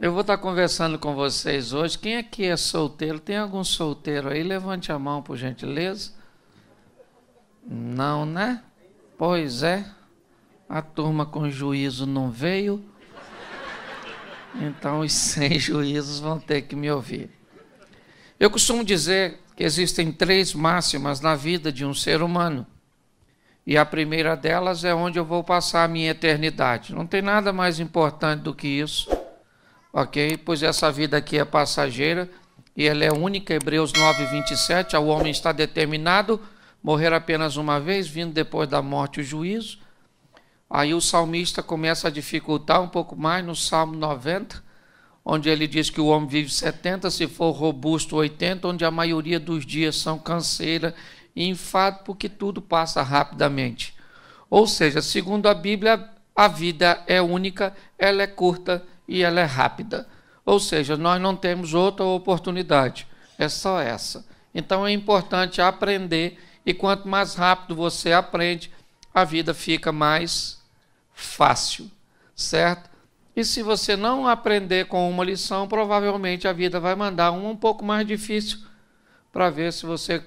Eu vou estar conversando com vocês hoje. Quem aqui é solteiro? Tem algum solteiro aí? Levante a mão, por gentileza. Não, né? Pois é. A turma com juízo não veio. Então os sem juízos vão ter que me ouvir. Eu costumo dizer que existem 3 máximas na vida de um ser humano. E a primeira delas é onde eu vou passar a minha eternidade. Não tem nada mais importante do que isso. Ok? Pois essa vida aqui é passageira e ela é única. Hebreus 9:27, ao homem está determinado morrer apenas uma vez, vindo depois da morte o juízo. Aí o salmista começa a dificultar um pouco mais no Salmo 90, onde ele diz que o homem vive 70, se for robusto 80, onde a maioria dos dias são canseira e enfado, porque tudo passa rapidamente. Ou seja, segundo a Bíblia, a vida é única, ela é curta e ela é rápida. Ou seja, nós não temos outra oportunidade, é só essa. Então é importante aprender, e quanto mais rápido você aprende, a vida fica mais fácil, certo? E se você não aprender com uma lição, provavelmente a vida vai mandar uma um pouco mais difícil para ver se você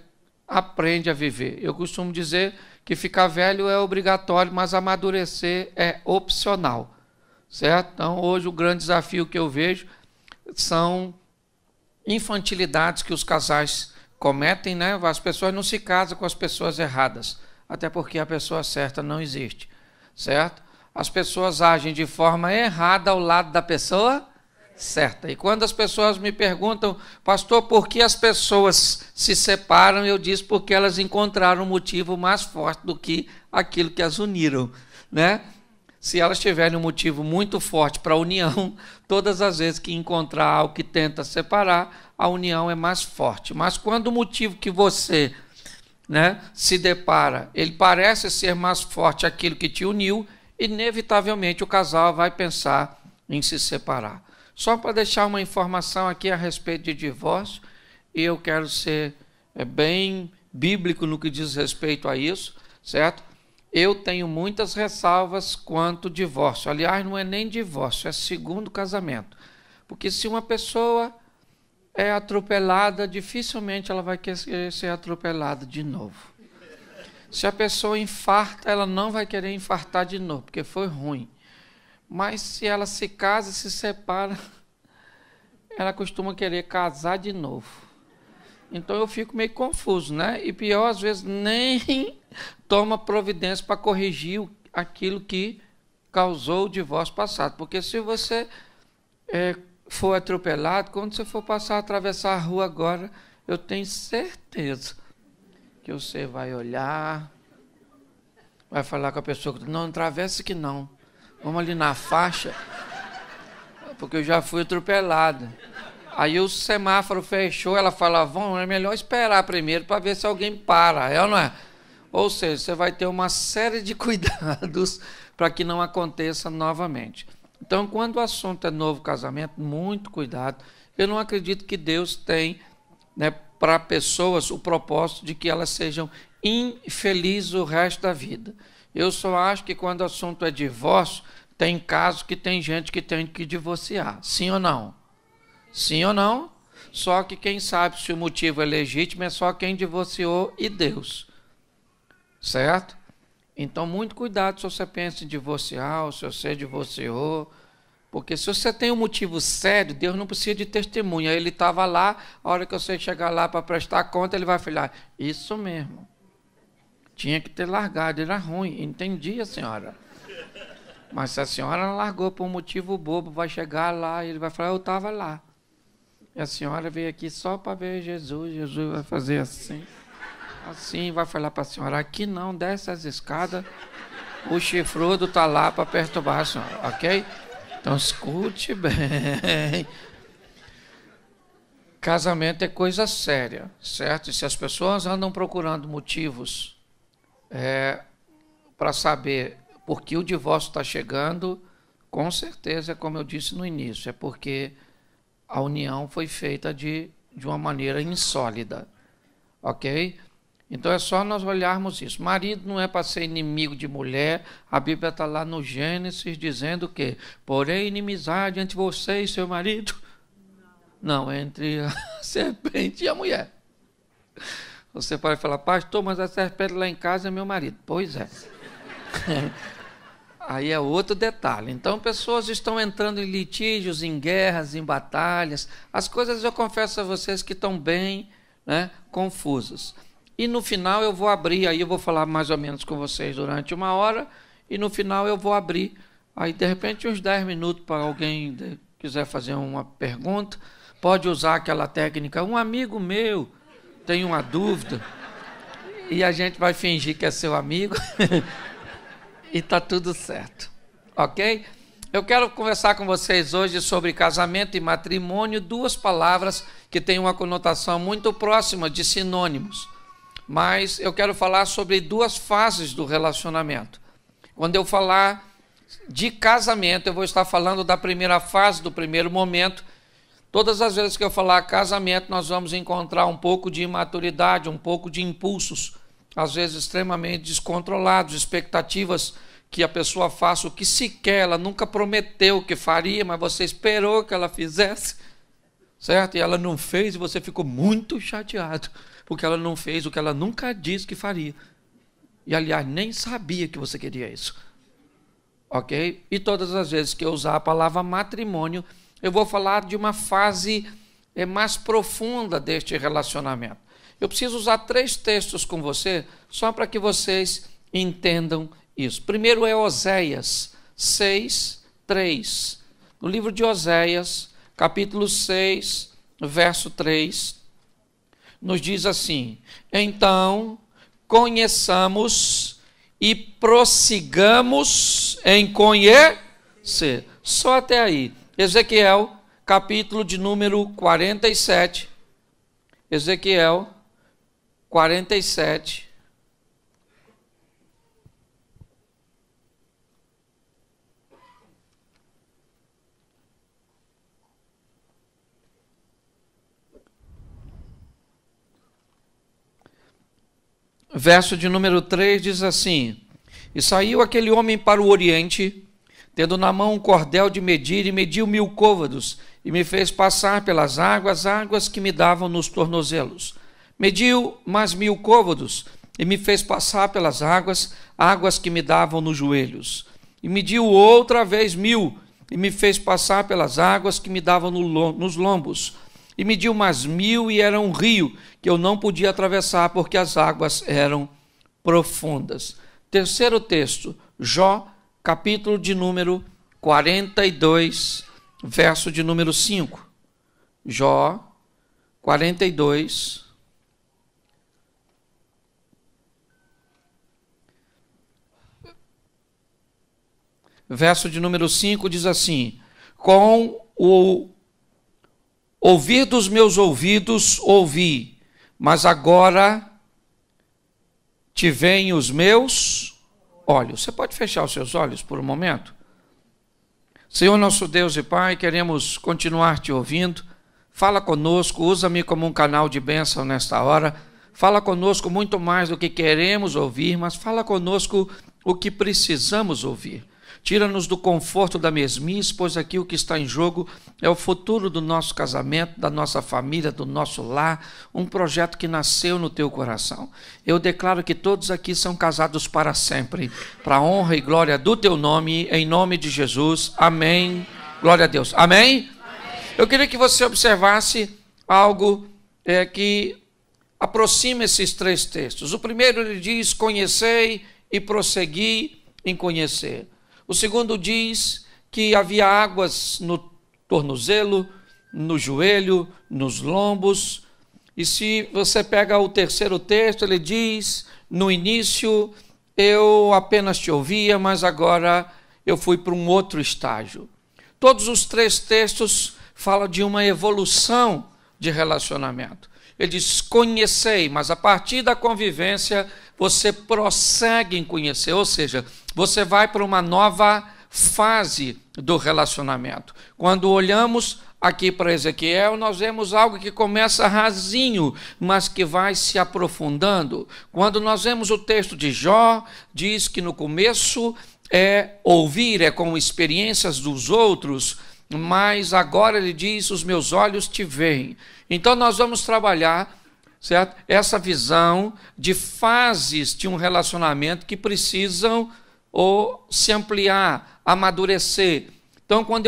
aprende a viver. Eu costumo dizer que ficar velho é obrigatório, mas amadurecer é opcional, certo? Então, hoje o grande desafio que eu vejo são infantilidades que os casais cometem, né? As pessoas não se casam com as pessoas erradas, até porque a pessoa certa não existe, certo? As pessoas agem de forma errada ao lado da pessoa certa. E quando as pessoas me perguntam, pastor, por que as pessoas se separam? Eu digo porque elas encontraram um motivo mais forte do que aquilo que as uniram, né? Se elas tiverem um motivo muito forte para a união, todas as vezes que encontrar algo que tenta separar, a união é mais forte. Mas quando o motivo que você, né, se depara, ele parece ser mais forte aquilo que te uniu, inevitavelmente o casal vai pensar em se separar. Só para deixar uma informação aqui a respeito de divórcio, e eu quero ser bem bíblico no que diz respeito a isso, certo? Eu tenho muitas ressalvas quanto ao divórcio. Aliás, não é nem divórcio, é segundo casamento. Porque se uma pessoa é atropelada, dificilmente ela vai querer ser atropelada de novo. Se a pessoa infarta, ela não vai querer infartar de novo, porque foi ruim. Mas se ela se casa, se separa, ela costuma querer casar de novo. Então eu fico meio confuso, né? E pior, às vezes, nem toma providência para corrigir aquilo que causou o divórcio passado. Porque se você for atropelado, quando você for atravessar a rua agora, eu tenho certeza que você vai olhar, vai falar com a pessoa, não atravessa que não. Vamos ali na faixa, porque eu já fui atropelado. Aí o semáforo fechou, ela fala, é melhor esperar primeiro para ver se alguém para, é ou não é? Ou seja, você vai ter uma série de cuidados para que não aconteça novamente. Então, quando o assunto é novo casamento, muito cuidado. Eu não acredito que Deus tem, né, para pessoas o propósito de que elas sejam infelizes o resto da vida. Eu só acho que quando o assunto é divórcio, tem casos que tem gente que tem que divorciar. Sim ou não? Sim ou não? Só que quem sabe se o motivo é legítimo é só quem divorciou e Deus. Certo? Então, muito cuidado se você pensa em divorciar ou se você divorciou. Porque se você tem um motivo sério, Deus não precisa de testemunha. Ele estava lá, a hora que você chegar lá para prestar conta, ele vai falar, isso mesmo. Tinha que ter largado, era ruim. Entendi, a senhora. Mas se a senhora largou por um motivo bobo, vai chegar lá e ele vai falar, eu estava lá. E a senhora veio aqui só para ver Jesus. Jesus vai fazer assim. Assim, vai falar para a senhora, aqui não, desce as escadas. O chifrudo está lá para perturbar a senhora, ok? Então escute bem. Casamento é coisa séria, certo? E se as pessoas andam procurando motivos para saber por que o divórcio está chegando, com certeza, como eu disse no início, é porque a união foi feita de uma maneira insólida, ok? Então é só nós olharmos isso. Marido não é para ser inimigo de mulher. A Bíblia está lá no Gênesis dizendo que, porém, inimizade entre você e seu marido. Não, entre a serpente e a mulher. Você pode falar, pastor, mas a serpente lá em casa é meu marido. Pois é. Aí é outro detalhe. Então, pessoas estão entrando em litígios, em guerras, em batalhas. As coisas, eu confesso a vocês, que estão bem, né, confusas. E no final eu vou abrir, aí eu vou falar mais ou menos com vocês durante 1 hora, e no final eu vou abrir, aí de repente uns 10 minutos para alguém quiser fazer uma pergunta, pode usar aquela técnica, um amigo meu tem uma dúvida, e a gente vai fingir que é seu amigo, e está tudo certo, ok? Eu quero conversar com vocês hoje sobre casamento e matrimônio, 2 palavras que têm uma conotação muito próxima de sinônimos. Mas eu quero falar sobre 2 fases do relacionamento. Quando eu falar de casamento, eu vou estar falando da primeira fase, do primeiro momento. Todas as vezes que eu falar casamento, nós vamos encontrar um pouco de imaturidade, um pouco de impulsos, às vezes extremamente descontrolados, expectativas que a pessoa faça o que sequer, ela nunca prometeu que faria, mas você esperou que ela fizesse, certo? E ela não fez e você ficou muito chateado, porque ela não fez o que ela nunca disse que faria. E, aliás, nem sabia que você queria isso. Ok? E todas as vezes que eu usar a palavra matrimônio, eu vou falar de uma fase mais profunda deste relacionamento. Eu preciso usar 3 textos com você, só para que vocês entendam isso. Primeiro é Oséias 6, 3. No livro de Oséias, capítulo 6, verso 3, nos diz assim: então conheçamos e prossigamos em conhecer. Só até aí. Ezequiel, capítulo de número 47. Ezequiel 47. Verso de número 3 diz assim: e saiu aquele homem para o oriente, tendo na mão um cordel de medir, e mediu 1000 côvados, e me fez passar pelas águas que me davam nos tornozelos. Mediu mais 1000 côvados, e me fez passar pelas águas que me davam nos joelhos. E mediu outra vez 1000, e me fez passar pelas águas que me davam nos lombos. E mediu mais 1000, e era um rio que eu não podia atravessar, porque as águas eram profundas. Terceiro texto, Jó, capítulo de número 42, verso de número 5. Jó, 42, verso de número 5 diz assim: com o ouvir dos meus ouvidos ouvi, mas agora te veem os meus olhos. Você pode fechar os seus olhos por um momento? Senhor nosso Deus e Pai, queremos continuar te ouvindo. Fala conosco, usa-me como um canal de bênção nesta hora. Fala conosco muito mais do que queremos ouvir, mas fala conosco o que precisamos ouvir. Tira-nos do conforto da mesmice, pois aqui o que está em jogo é o futuro do nosso casamento, da nossa família, do nosso lar, um projeto que nasceu no teu coração. Eu declaro que todos aqui são casados para sempre, para a honra e glória do teu nome, em nome de Jesus. Amém. Glória a Deus. Amém? Eu queria que você observasse algo que aproxima esses 3 textos. O primeiro ele diz: conhecei e prossegui em conhecer. O segundo diz que havia águas no tornozelo, no joelho, nos lombos. E se você pega o terceiro texto, ele diz: no início eu apenas te ouvia, mas agora eu fui para um outro estágio. Todos os 3 textos falam de uma evolução de relacionamento. Ele diz: conhecei, mas a partir da convivência você prossegue em conhecer, ou seja, você vai para uma nova fase do relacionamento. Quando olhamos aqui para Ezequiel, nós vemos algo que começa rasinho, mas que vai se aprofundando. Quando nós vemos o texto de Jó, diz que no começo ouvir, é com experiências dos outros, mas agora ele diz, os meus olhos te veem. Então nós vamos trabalhar, certo? Essa visão de fases de um relacionamento que precisam se ampliar, amadurecer. Então, quando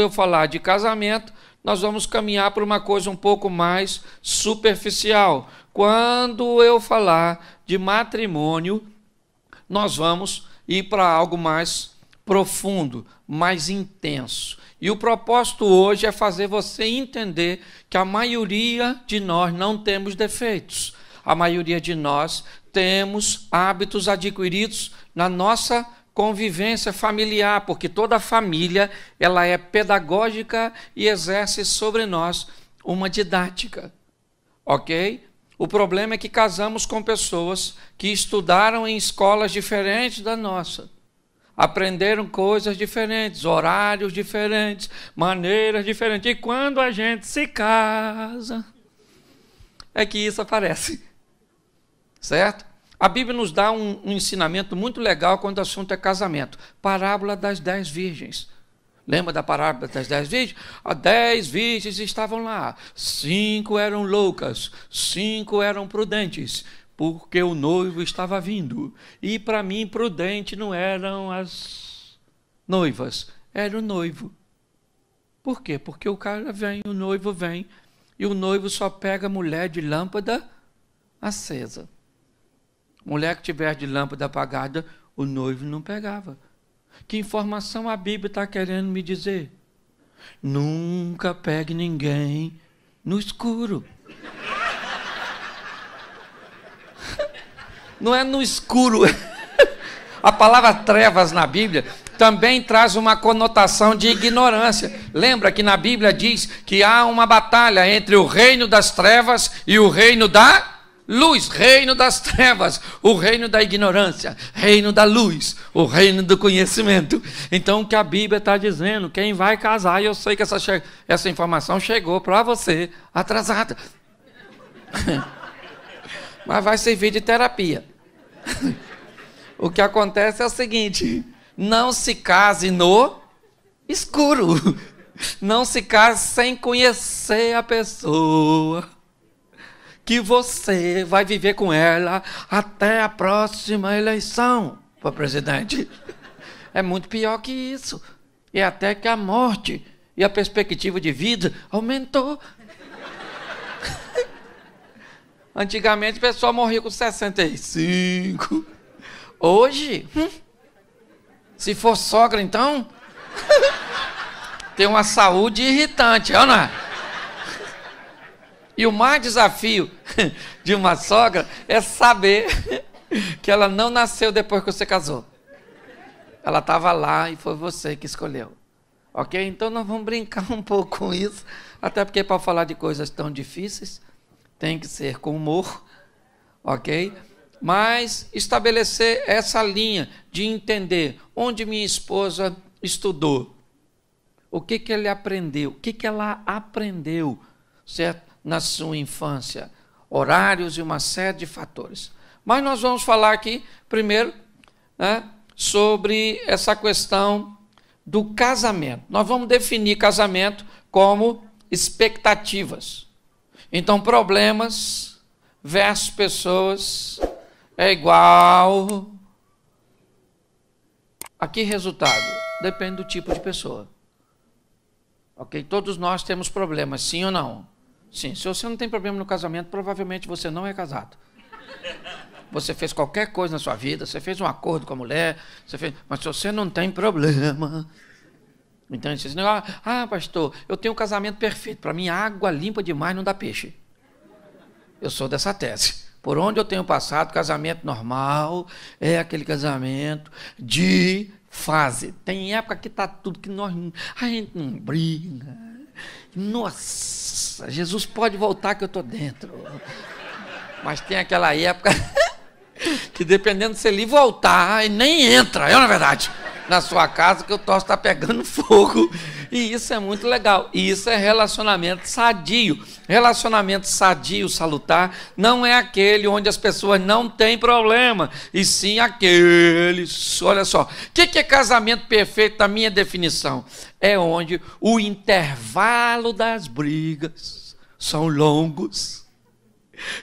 eu falar de casamento, nós vamos caminhar para uma coisa um pouco mais superficial. Quando eu falar de matrimônio, nós vamos ir para algo mais profundo, mais intenso. E o propósito hoje é fazer você entender que a maioria de nós não temos defeitos. A maioria de nós temos hábitos adquiridos na nossa convivência familiar, porque toda família ela é pedagógica e exerce sobre nós uma didática, ok? O problema é que casamos com pessoas que estudaram em escolas diferentes da nossa, aprenderam coisas diferentes, horários diferentes, maneiras diferentes, e quando a gente se casa, é que isso aparece, certo? A Bíblia nos dá um ensinamento muito legal quando o assunto é casamento. Parábola das 10 virgens. Lembra da parábola das 10 virgens? As 10 virgens estavam lá. 5 eram loucas, 5 eram prudentes, porque o noivo estava vindo. E para mim, prudente não eram as noivas, era o noivo. Por quê? Porque o cara vem, o noivo vem, e o noivo só pega mulher de lâmpada acesa. Mulher que tiver de lâmpada apagada, o noivo não pegava. Que informação a Bíblia está querendo me dizer? Nunca pegue ninguém no escuro. Não é no escuro. A palavra trevas na Bíblia também traz uma conotação de ignorância. Lembra que na Bíblia diz que há uma batalha entre o reino das trevas e o reino da luz, reino das trevas, o reino da ignorância, reino da luz, o reino do conhecimento. Então, o que a Bíblia está dizendo, quem vai casar, e eu sei que essa informação chegou para você atrasada, mas vai servir de terapia. O que acontece é o seguinte, não se case no escuro, não se case sem conhecer a pessoa, que você vai viver com ela até a próxima eleição para presidente. É muito pior que isso. E até que a morte e a perspectiva de vida aumentou. Antigamente o pessoal morria com 65. Hoje, se for sogra então, tem uma saúde irritante, não é? E o maior desafio de uma sogra é saber que ela não nasceu depois que você casou. Ela estava lá e foi você que escolheu. Ok? Então nós vamos brincar um pouco com isso, até porque para falar de coisas tão difíceis, tem que ser com humor, ok? Mas estabelecer essa linha de entender onde minha esposa estudou, o que ele aprendeu, o que ela aprendeu, certo? Na sua infância, horários e uma série de fatores. Mas nós vamos falar aqui, primeiro, sobre essa questão do casamento. Nós vamos definir casamento como expectativas. Então, problemas versus pessoas é igual a que resultado? Depende do tipo de pessoa. Ok? Todos nós temos problemas, sim ou não? Sim, se você não tem problema no casamento, provavelmente você não é casado. Você fez qualquer coisa na sua vida, você fez um acordo com a mulher, mas se você não tem problema... Então, esse negócio, pastor, eu tenho um casamento perfeito, para mim água limpa demais não dá peixe. Eu sou dessa tese. Por onde eu tenho passado, casamento normal é aquele casamento de fase. Tem época que está tudo que a gente não briga. Nossa, Jesus pode voltar que eu estou dentro. Mas tem aquela época Que dependendo se ele voltar, ele nem entra, na verdade, na sua casa, que o troço está pegando fogo. E isso é muito legal. E isso é relacionamento sadio. Relacionamento sadio, salutar, não é aquele onde as pessoas não têm problema, e sim aqueles. Olha só, o que é casamento perfeito na minha definição? É onde o intervalo das brigas são longos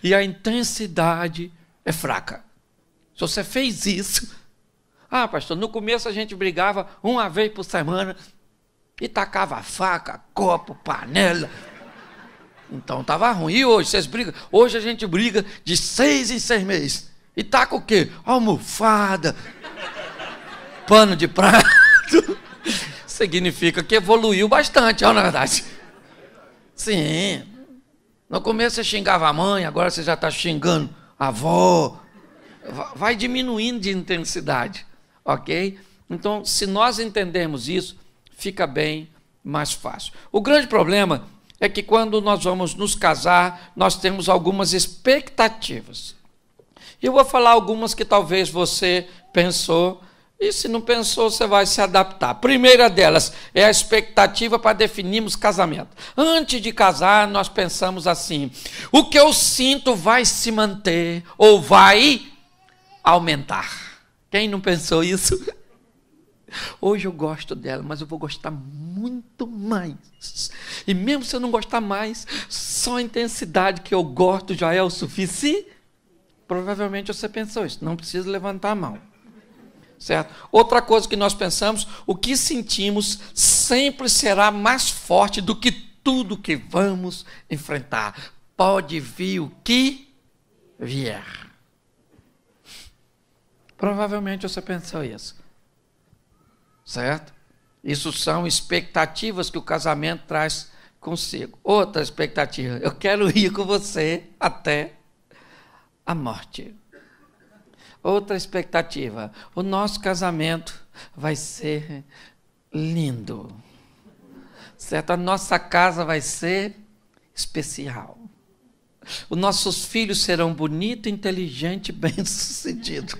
e a intensidade é fraca. Se você fez isso, pastor, no começo a gente brigava uma vez por semana e tacava faca, copo, panela. Então estava ruim. E hoje vocês brigam? Hoje a gente briga de 6 em 6 meses. E taca o quê? Almofada, pano de prato. Significa que evoluiu bastante, na verdade. Sim. No começo você xingava a mãe, agora você já está xingando a avó. Vai diminuindo de intensidade, ok? Então, se nós entendermos isso, fica bem mais fácil. O grande problema é que quando nós vamos nos casar, nós temos algumas expectativas. E eu vou falar algumas que talvez você pensou, e se não pensou, você vai se adaptar. A primeira delas é a expectativa para definirmos casamento. Antes de casar, nós pensamos assim: o que eu sinto vai se manter ou vai aumentar? Quem não pensou isso? Hoje eu gosto dela, mas eu vou gostar muito mais. E mesmo se eu não gostar mais, só a intensidade que eu gosto já é o suficiente. Provavelmente você pensou isso, não precisa levantar a mão. Certo? Outra coisa que nós pensamos, o que sentimos sempre será mais forte do que tudo que vamos enfrentar. Pode vir o que vier. Provavelmente você pensou isso. Certo? Isso são expectativas que o casamento traz consigo. Outra expectativa: eu quero ir com você até a morte. Outra expectativa: o nosso casamento vai ser lindo. Certo? A nossa casa vai ser especial. Os nossos filhos serão bonitos, inteligentes, bem-sucedidos.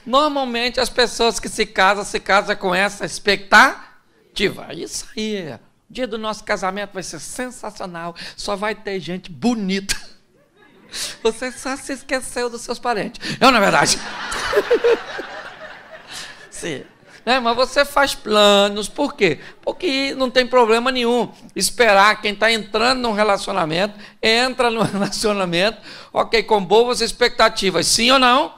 Normalmente as pessoas que se casam com essa expectativa. Isso aí, o dia do nosso casamento vai ser sensacional, só vai ter gente bonita. Você só se esqueceu dos seus parentes. Não é verdade? Sim. Mas você faz planos, por quê? Porque não tem problema nenhum esperar quem está entrando num relacionamento, entra no relacionamento, ok, com boas expectativas, sim ou não?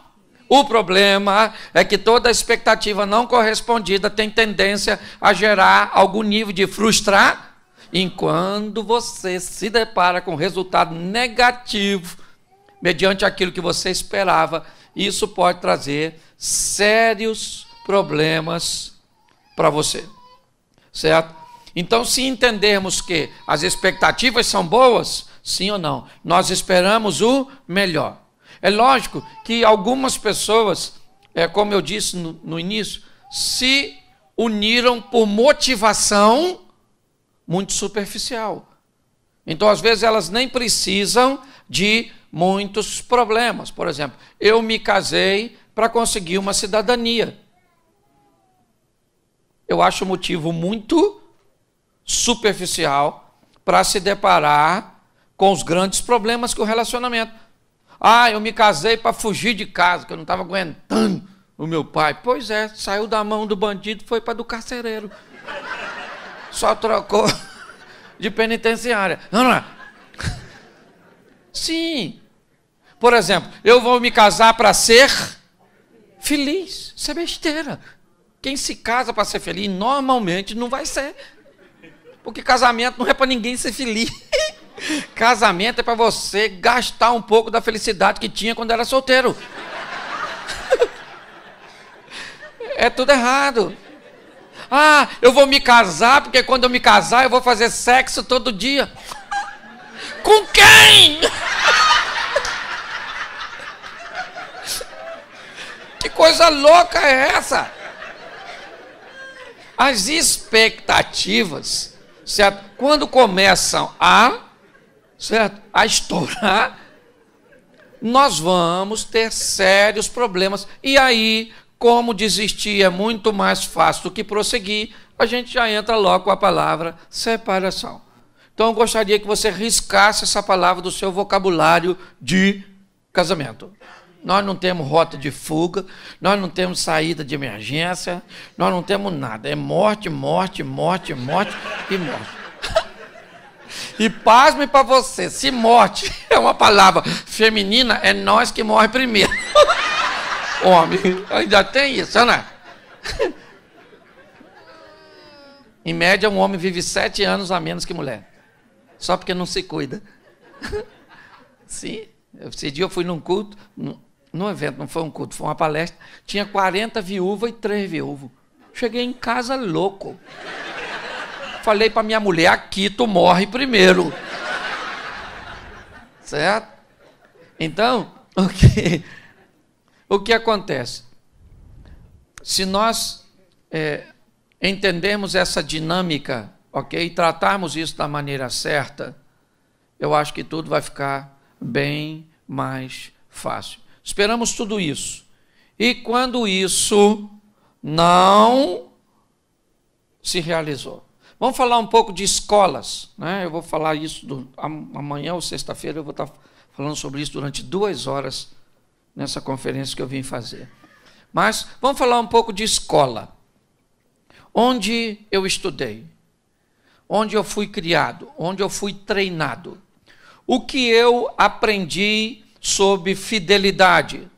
O problema é que toda expectativa não correspondida tem tendência a gerar algum nível de frustração. Enquanto você se depara com resultado negativo, mediante aquilo que você esperava, isso pode trazer sérios problemas para você. Certo? Então, se entendermos que as expectativas são boas, sim ou não, nós esperamos o melhor. É lógico que algumas pessoas, como eu disse no início, se uniram por motivação muito superficial. Então, às vezes, elas nem precisam de muitos problemas. Por exemplo, eu me casei para conseguir uma cidadania. Eu acho um motivo muito superficial para se deparar com os grandes problemas que o relacionamento. Eu me casei para fugir de casa, que eu não estava aguentando o meu pai. Pois é, saiu da mão do bandido, foi para do carcereiro. Só trocou de penitenciária. Não. Sim. Por exemplo, eu vou me casar para ser feliz. Isso é besteira. Quem se casa para ser feliz, normalmente não vai ser. Porque casamento não é para ninguém ser feliz. Casamento é para você gastar um pouco da felicidade que tinha quando era solteiro. É tudo errado. Eu vou me casar porque quando eu me casar eu vou fazer sexo todo dia. Com quem? Que coisa louca é essa? As expectativas, certo? Quando começam a estourar, nós vamos ter sérios problemas. E aí, como desistir é muito mais fácil do que prosseguir, a gente já entra logo com a palavra separação. Então, eu gostaria que você riscasse essa palavra do seu vocabulário de casamento. Nós não temos rota de fuga, nós não temos saída de emergência, nós não temos nada. É morte, morte, morte, morte e morte. E pasme para você, se morte é uma palavra feminina, é nós que morre primeiro. Homem, ainda tem isso, não é? Em média, um homem vive 7 anos a menos que mulher. Só porque não se cuida. Sim. Esse dia eu fui num culto, num evento, não foi um culto, foi uma palestra. Tinha 40 viúvas e 3 viúvos. Cheguei em casa louco. Falei para minha mulher, aqui tu morre primeiro. Certo? Então, o que acontece? Se nós entendermos essa dinâmica, ok? E tratarmos isso da maneira certa, eu acho que tudo vai ficar bem mais fácil. Esperamos tudo isso. E quando isso não se realizou? Vamos falar um pouco de escolas, né? Eu vou falar isso amanhã ou sexta-feira, eu vou estar falando sobre isso durante 2 horas nessa conferência que eu vim fazer. Mas vamos falar um pouco de escola. Onde eu estudei, onde eu fui criado, onde eu fui treinado. O que eu aprendi sobre fidelidade,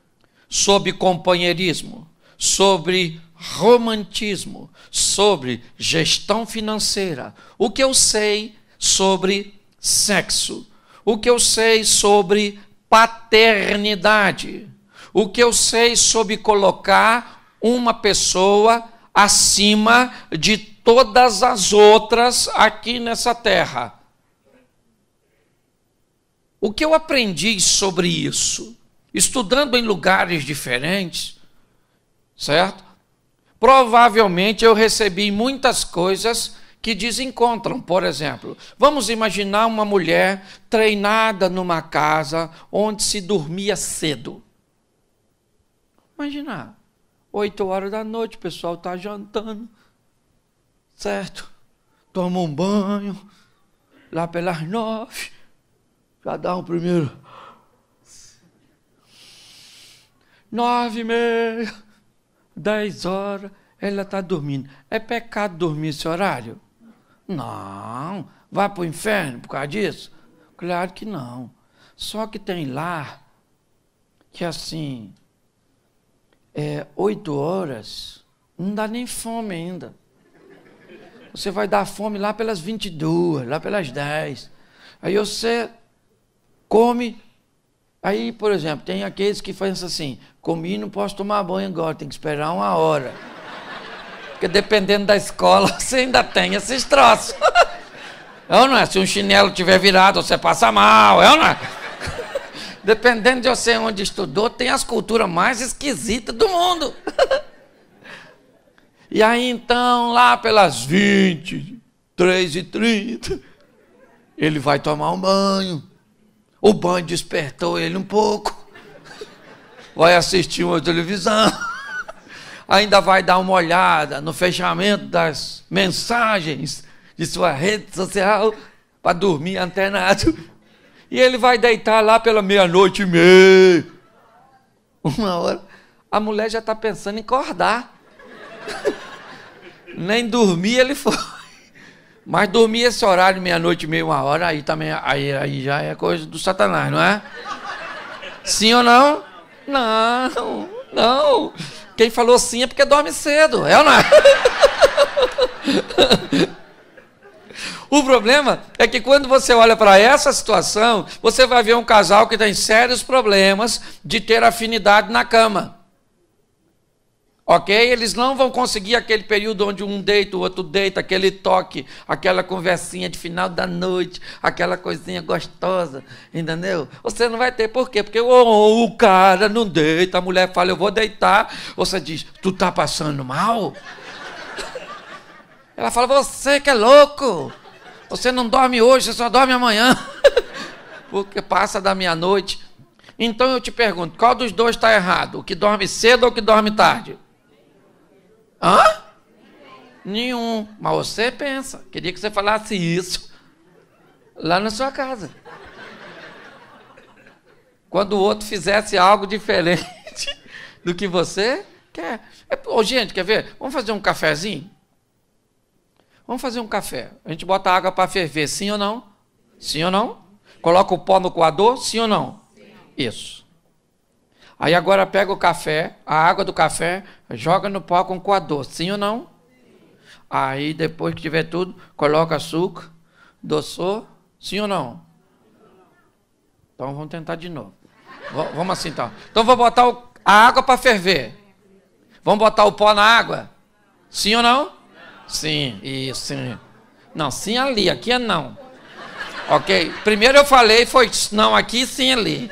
sobre companheirismo, sobre romantismo, sobre gestão financeira. O que eu sei sobre sexo. O que eu sei sobre paternidade. O que eu sei sobre colocar uma pessoa acima de todas as outras aqui nessa terra. O que eu aprendi sobre isso? Estudando em lugares diferentes, certo? Provavelmente eu recebi muitas coisas que desencontram. Por exemplo, vamos imaginar uma mulher treinada numa casa onde se dormia cedo. Imaginar. 8 horas da noite, o pessoal está jantando, certo? Toma um banho, lá pelas 9, já dá um primeiro 9h30, 10 horas, ela está dormindo. É pecado dormir esse horário? Não. Vai para o inferno por causa disso? Claro que não. Só que tem lá que assim, 8 horas, não dá nem fome ainda. Você vai dar fome lá pelas 22, lá pelas 10. Aí você come. Aí, por exemplo, tem aqueles que fazem assim, comi e não posso tomar banho agora, tem que esperar 1 hora. Porque dependendo da escola, você ainda tem esses troços. É ou não é? Se um chinelo estiver virado, você passa mal, é ou não é? Dependendo de você onde estudou, tem as culturas mais esquisitas do mundo. E aí, então, lá pelas 23h30, ele vai tomar um banho. O banho despertou ele um pouco. Vai assistir uma televisão. Ainda vai dar uma olhada no fechamento das mensagens de sua rede social para dormir antenado. E ele vai deitar lá pela 00:30. 1 hora. A mulher já está pensando em acordar. Nem dormir ele foi. Mas dormir esse horário, 00:30, 1 hora, aí também aí já é coisa do Satanás, não é? Sim ou não? Não, não. Quem falou sim é porque dorme cedo, é ou não é? O problema é que quando você olha para essa situação, você vai ver um casal que tem sérios problemas de ter afinidade na cama. Ok? Eles não vão conseguir aquele período onde um deita, o outro deita, aquele toque, aquela conversinha de final da noite, aquela coisinha gostosa, entendeu? Você não vai ter. Por quê? Porque o cara não deita, a mulher fala, eu vou deitar. Você diz, tu tá passando mal? Ela fala, você que é louco. Você não dorme hoje, você só dorme amanhã. Porque passa da 00:00. Então eu te pergunto, qual dos dois está errado? O que dorme cedo ou o que dorme tarde? Hã? Nenhum. Mas você pensa. Queria que você falasse isso lá na sua casa. Quando o outro fizesse algo diferente do que você quer. Ô, gente, quer ver? Vamos fazer um cafezinho? Vamos fazer um café. A gente bota água para ferver, sim ou não? Sim ou não? Coloca o pó no coador, sim ou não? Sim. Isso. Aí agora pega o café, a água do café, joga no pó com o coador, sim ou não? Sim. Aí depois que tiver tudo, coloca açúcar, adoçou, sim ou não? Então vamos tentar de novo. Vamos assim então. Então vou botar a água para ferver. Vamos botar o pó na água? Sim ou não? Sim, isso, sim. Não, sim ali, aqui é não. Ok? Primeiro eu falei, foi não aqui, sim ali.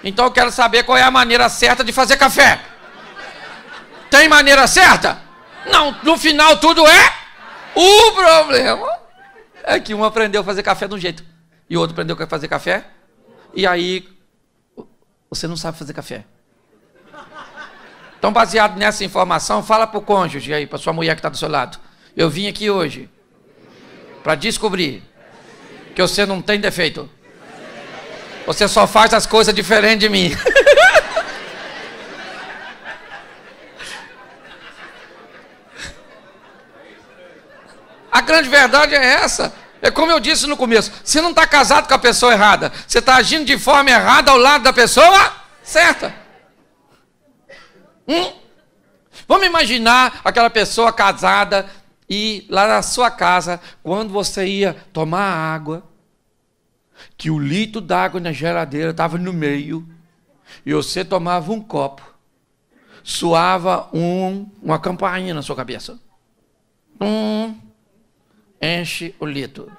Então eu quero saber qual é a maneira certa de fazer café. Tem maneira certa? Não, no final tudo é. O problema é que um aprendeu a fazer café de um jeito e o outro aprendeu a fazer café. E aí, você não sabe fazer café. Então, baseado nessa informação, fala para o cônjuge aí, para sua mulher que está do seu lado. Eu vim aqui hoje para descobrir que você não tem defeito. Você só faz as coisas diferentes de mim. A grande verdade é essa. É como eu disse no começo, você não está casado com a pessoa errada, você está agindo de forma errada ao lado da pessoa certa. Vamos imaginar aquela pessoa casada e lá na sua casa, quando você ia tomar água, que o litro d'água na geladeira estava no meio, e você tomava um copo, soava uma campainha na sua cabeça. Enche o litro.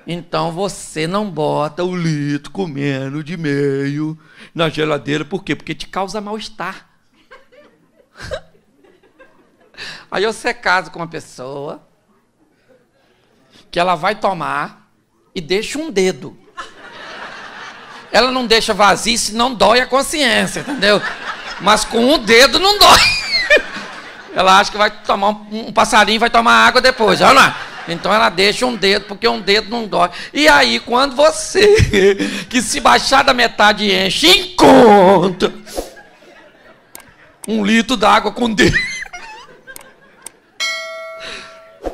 Então você não bota o litro comendo de meio na geladeira. Por quê? Porque te causa mal-estar. Aí você casa com uma pessoa que ela vai tomar e deixa um dedo. Ela não deixa vazio, senão dói a consciência, entendeu? Mas com o dedo não dói. Ela acha que vai tomar um passarinho, vai tomar água depois, olha lá. Então ela deixa um dedo, porque um dedo não dói. E aí, quando você, que se baixar da metade enche, encontra um litro d'água com dedo.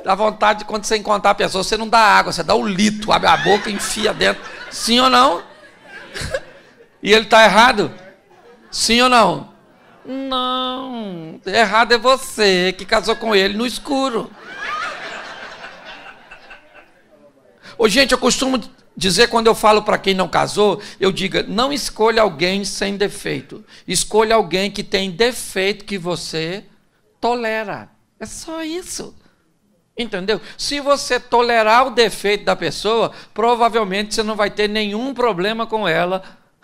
Dá vontade de, quando você encontrar a pessoa, você não dá água, você dá o litro, abre a boca, enfia dentro. Sim ou não? E ele está errado? Sim ou não? Não, errado é você que casou com ele no escuro. Ô, gente, eu costumo dizer, quando eu falo para quem não casou, eu digo, não escolha alguém sem defeito. Escolha alguém que tem defeito que você tolera. É só isso. Entendeu? Se você tolerar o defeito da pessoa, provavelmente você não vai ter nenhum problema com ela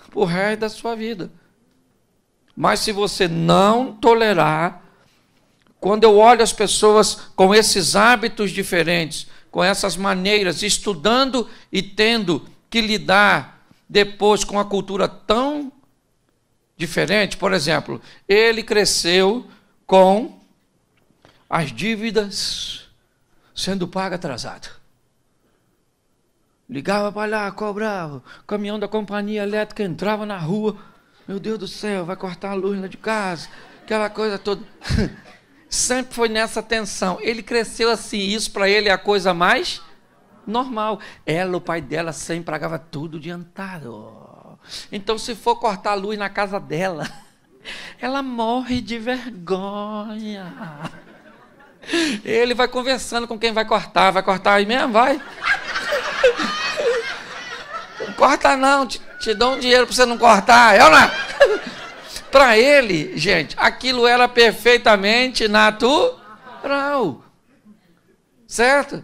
pro resto da sua vida. Mas se você não tolerar, quando eu olho as pessoas com esses hábitos diferentes, com essas maneiras, estudando e tendo que lidar depois com a cultura tão diferente, por exemplo, ele cresceu com as dívidas sendo pagas atrasado. Ligava para lá, cobrava, o caminhão da companhia elétrica entrava na rua, meu Deus do céu, vai cortar a luz lá de casa, aquela coisa toda. Sempre foi nessa tensão. Ele cresceu assim, isso para ele é a coisa mais normal. Ela, o pai dela, sempre pagava tudo adiantado. Então, se for cortar a luz na casa dela, ela morre de vergonha. Ele vai conversando com quem vai cortar aí mesmo, vai. Não corta não, te dou um dinheiro para você não cortar, é ou não? Para ele, gente, aquilo era perfeitamente natural. Certo?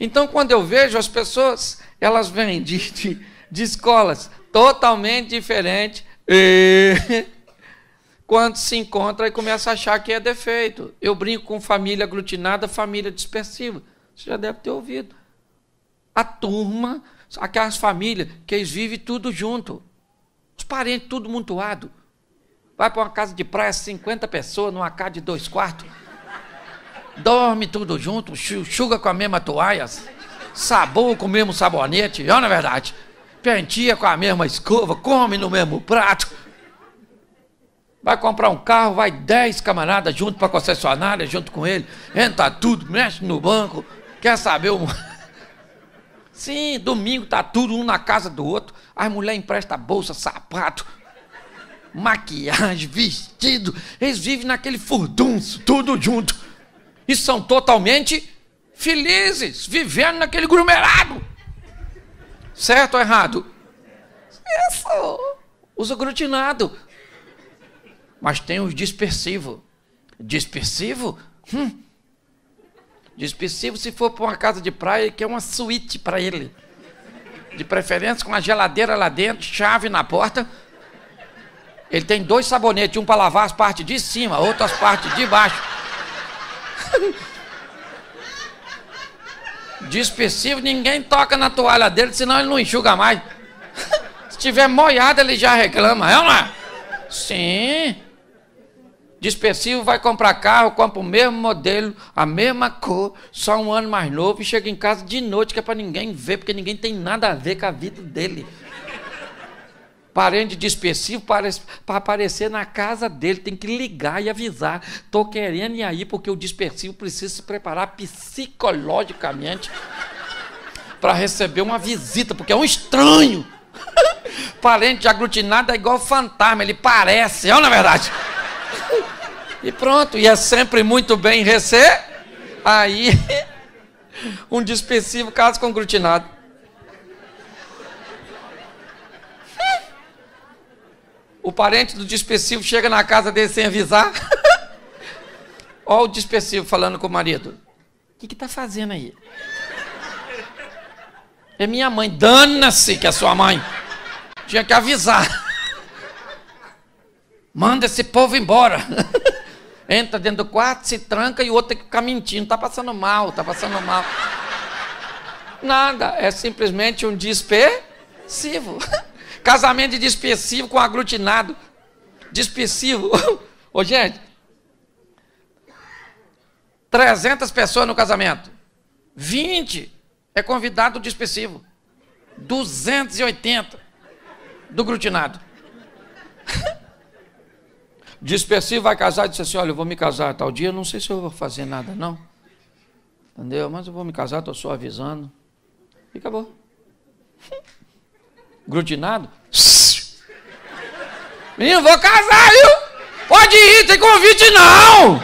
Então, quando eu vejo as pessoas, elas vêm de escolas totalmente diferentes, e quando se encontra e começa a achar que é defeito. Eu brinco com família aglutinada, família dispersiva. Você já deve ter ouvido. A turma, aquelas famílias que eles vivem tudo junto. Os parentes tudo amontoado. Vai para uma casa de praia, 50 pessoas, numa casa de 2 quartos. Dorme tudo junto, enxuga com a mesma toalha, sabão com o mesmo sabonete, não é verdade? Penteia com a mesma escova, come no mesmo prato. Vai comprar um carro, vai 10 camaradas junto para a concessionária, junto com ele, entra tudo, mexe no banco, quer saber o... Sim, domingo tá tudo um na casa do outro, as mulheres emprestam bolsa, sapato, maquiagem, vestido, eles vivem naquele furdunço, tudo junto. E são totalmente felizes, vivendo naquele aglomerado. Certo ou errado? Isso, os aglutinados. Mas tem os dispersivos. Dispersivo? Dispersivo, se for para uma casa de praia, que é uma suíte para ele. De preferência com a geladeira lá dentro, chave na porta. Ele tem 2 sabonetes, um para lavar as partes de cima, outro as partes de baixo. Dispersivo, ninguém toca na toalha dele, senão ele não enxuga mais. Se tiver molhado, ele já reclama, é ou não é? Sim. Dispersivo vai comprar carro, compra o mesmo modelo, a mesma cor, só um ano mais novo, e chega em casa de noite, que é para ninguém ver, porque ninguém tem nada a ver com a vida dele. Parente dispersivo, para aparecer na casa dele, tem que ligar e avisar. Estou querendo ir aí, porque o dispersivo precisa se preparar psicologicamente para receber uma visita, porque é um estranho. Parente aglutinado é igual fantasma, ele parece, não é verdade? E pronto, e é sempre muito bem recebido. Aí, um dispersivo casa com aglutinado. O parente do dispersivo chega na casa dele sem avisar. Olha o dispersivo falando com o marido. O que está fazendo aí? É minha mãe. Dana-se que é sua mãe. Tinha que avisar. Manda esse povo embora. Entra dentro do quarto, se tranca e o outro tem que ficar mentindo. Está passando mal, está passando mal. Nada, é simplesmente um dispersivo. Casamento de dispersivo com aglutinado. Dispersivo. Ô, gente, 300 pessoas no casamento. 20 é convidado dispersivo. 280 do aglutinado. Dispersivo vai casar e diz assim, olha, eu vou me casar tal dia, não sei se eu vou fazer nada, não. Entendeu? Mas eu vou me casar, estou só avisando. E acabou. Aglutinado? Menino, vou casar, viu? Pode ir, tem convite não.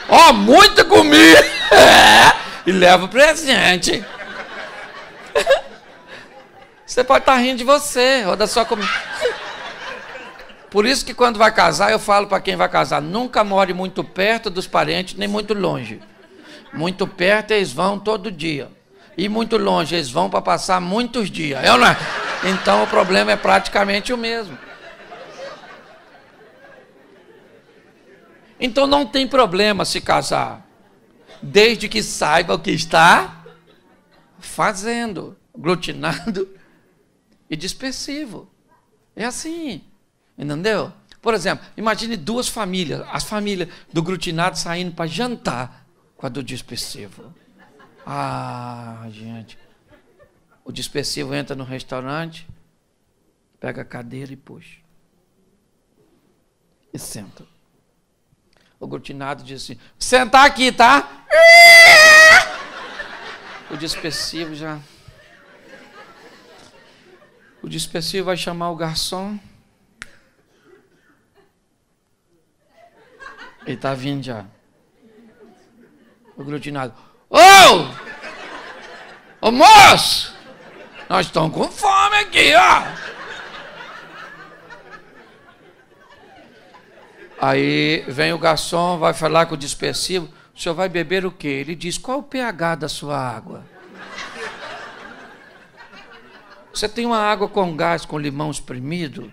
Ó, muita comida. E leva o presente. Você pode estar rindo de você ou da sua comida. Por isso que quando vai casar, eu falo para quem vai casar, nunca more muito perto dos parentes, nem muito longe. Muito perto eles vão todo dia. E muito longe eles vão para passar muitos dias. Eu não... Então o problema é praticamente o mesmo. Então não tem problema se casar, desde que saiba o que está fazendo. Aglutinado e dispersivo. É assim, entendeu? Por exemplo, imagine 2 famílias, as famílias do aglutinado saindo para jantar com a do dispersivo. Ah, gente. O dispersivo entra no restaurante, pega a cadeira e puxa. E senta. O aglutinado diz assim, sentar aqui, tá? O dispersivo já... O dispersivo vai chamar o garçom. Ele está vindo já. O aglutinado. Ô! Ô, moço! Nós estamos com fome aqui, ó. Aí vem o garçom, vai falar com o dispersivo. O senhor vai beber o quê? Ele diz, qual o pH da sua água? Você tem uma água com gás, com limão espremido?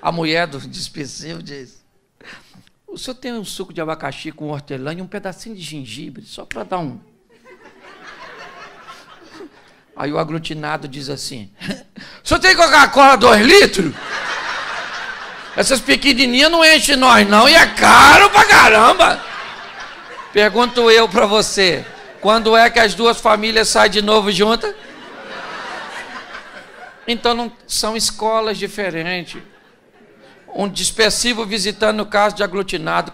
A mulher do dispersivo diz, o senhor tem um suco de abacaxi com hortelã e um pedacinho de gengibre, só para dar um... Aí o aglutinado diz assim, o senhor tem Coca-Cola 2 litros? Essas pequenininhas não enchem nós não, e é caro pra caramba. Pergunto eu para você, quando é que as duas famílias saem de novo juntas? Então não são escolas diferentes. Um dispersivo visitando o caso de aglutinado.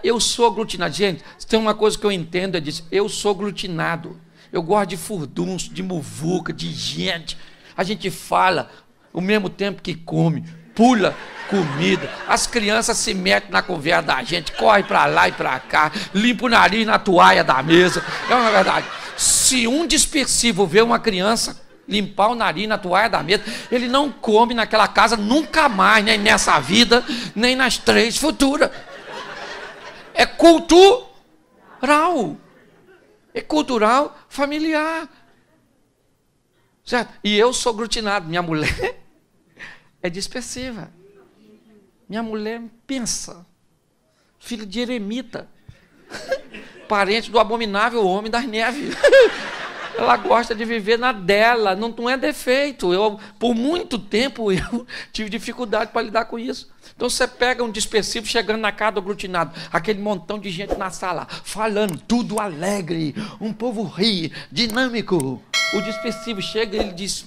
Eu sou aglutinado. Gente, tem uma coisa que eu entendo, é disso. Eu sou aglutinado. Eu gosto de furdunço, de muvuca, de gente. A gente fala ao mesmo tempo que come, pula comida. As crianças se metem na conversa da gente, corre para lá e para cá, limpa o nariz na toalha da mesa. É uma verdade. Se um dispersivo vê uma criança limpar o nariz na toalha da mesa, ele não come naquela casa nunca mais, nem nessa vida, nem nas 3 futuras. É cultural. É cultural familiar. Certo? E eu sou aglutinado. Minha mulher é dispersiva. Minha mulher pensa. Filho de eremita. Parente do abominável homem das neves. Ela gosta de viver na dela, não é defeito. Por muito tempo eu tive dificuldade para lidar com isso. Então você pega um dispersivo chegando na casa do aglutinado, aquele montão de gente na sala, falando, tudo alegre, um povo ri, dinâmico. O dispersivo chega e ele diz: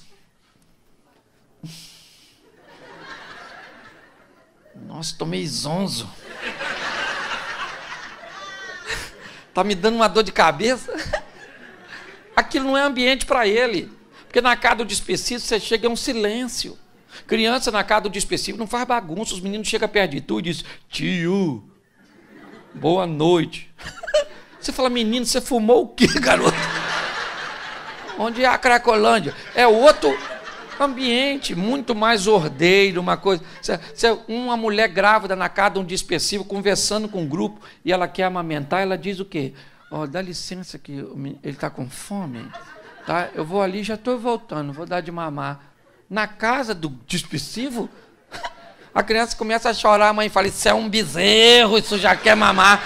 nossa, tô meio zonzo. Tá me dando uma dor de cabeça. Aquilo não é ambiente para ele. Porque na casa do dispersivo você chega a um silêncio. Criança na casa do dispersivo não faz bagunça. Os meninos chegam perto de tu e dizem: tio, boa noite. Você fala: menino, você fumou o quê, garoto? Onde é a Cracolândia? É outro ambiente, muito mais ordeiro, uma coisa. Uma mulher grávida na casa de um dispersivo, conversando com um grupo, e ela quer amamentar, ela diz o quê? Dá licença que ele está com fome, tá? Eu vou ali, já estou voltando, vou dar de mamar. Na casa do dispersivo, a criança começa a chorar, a mãe fala: isso é um bezerro, isso já quer mamar.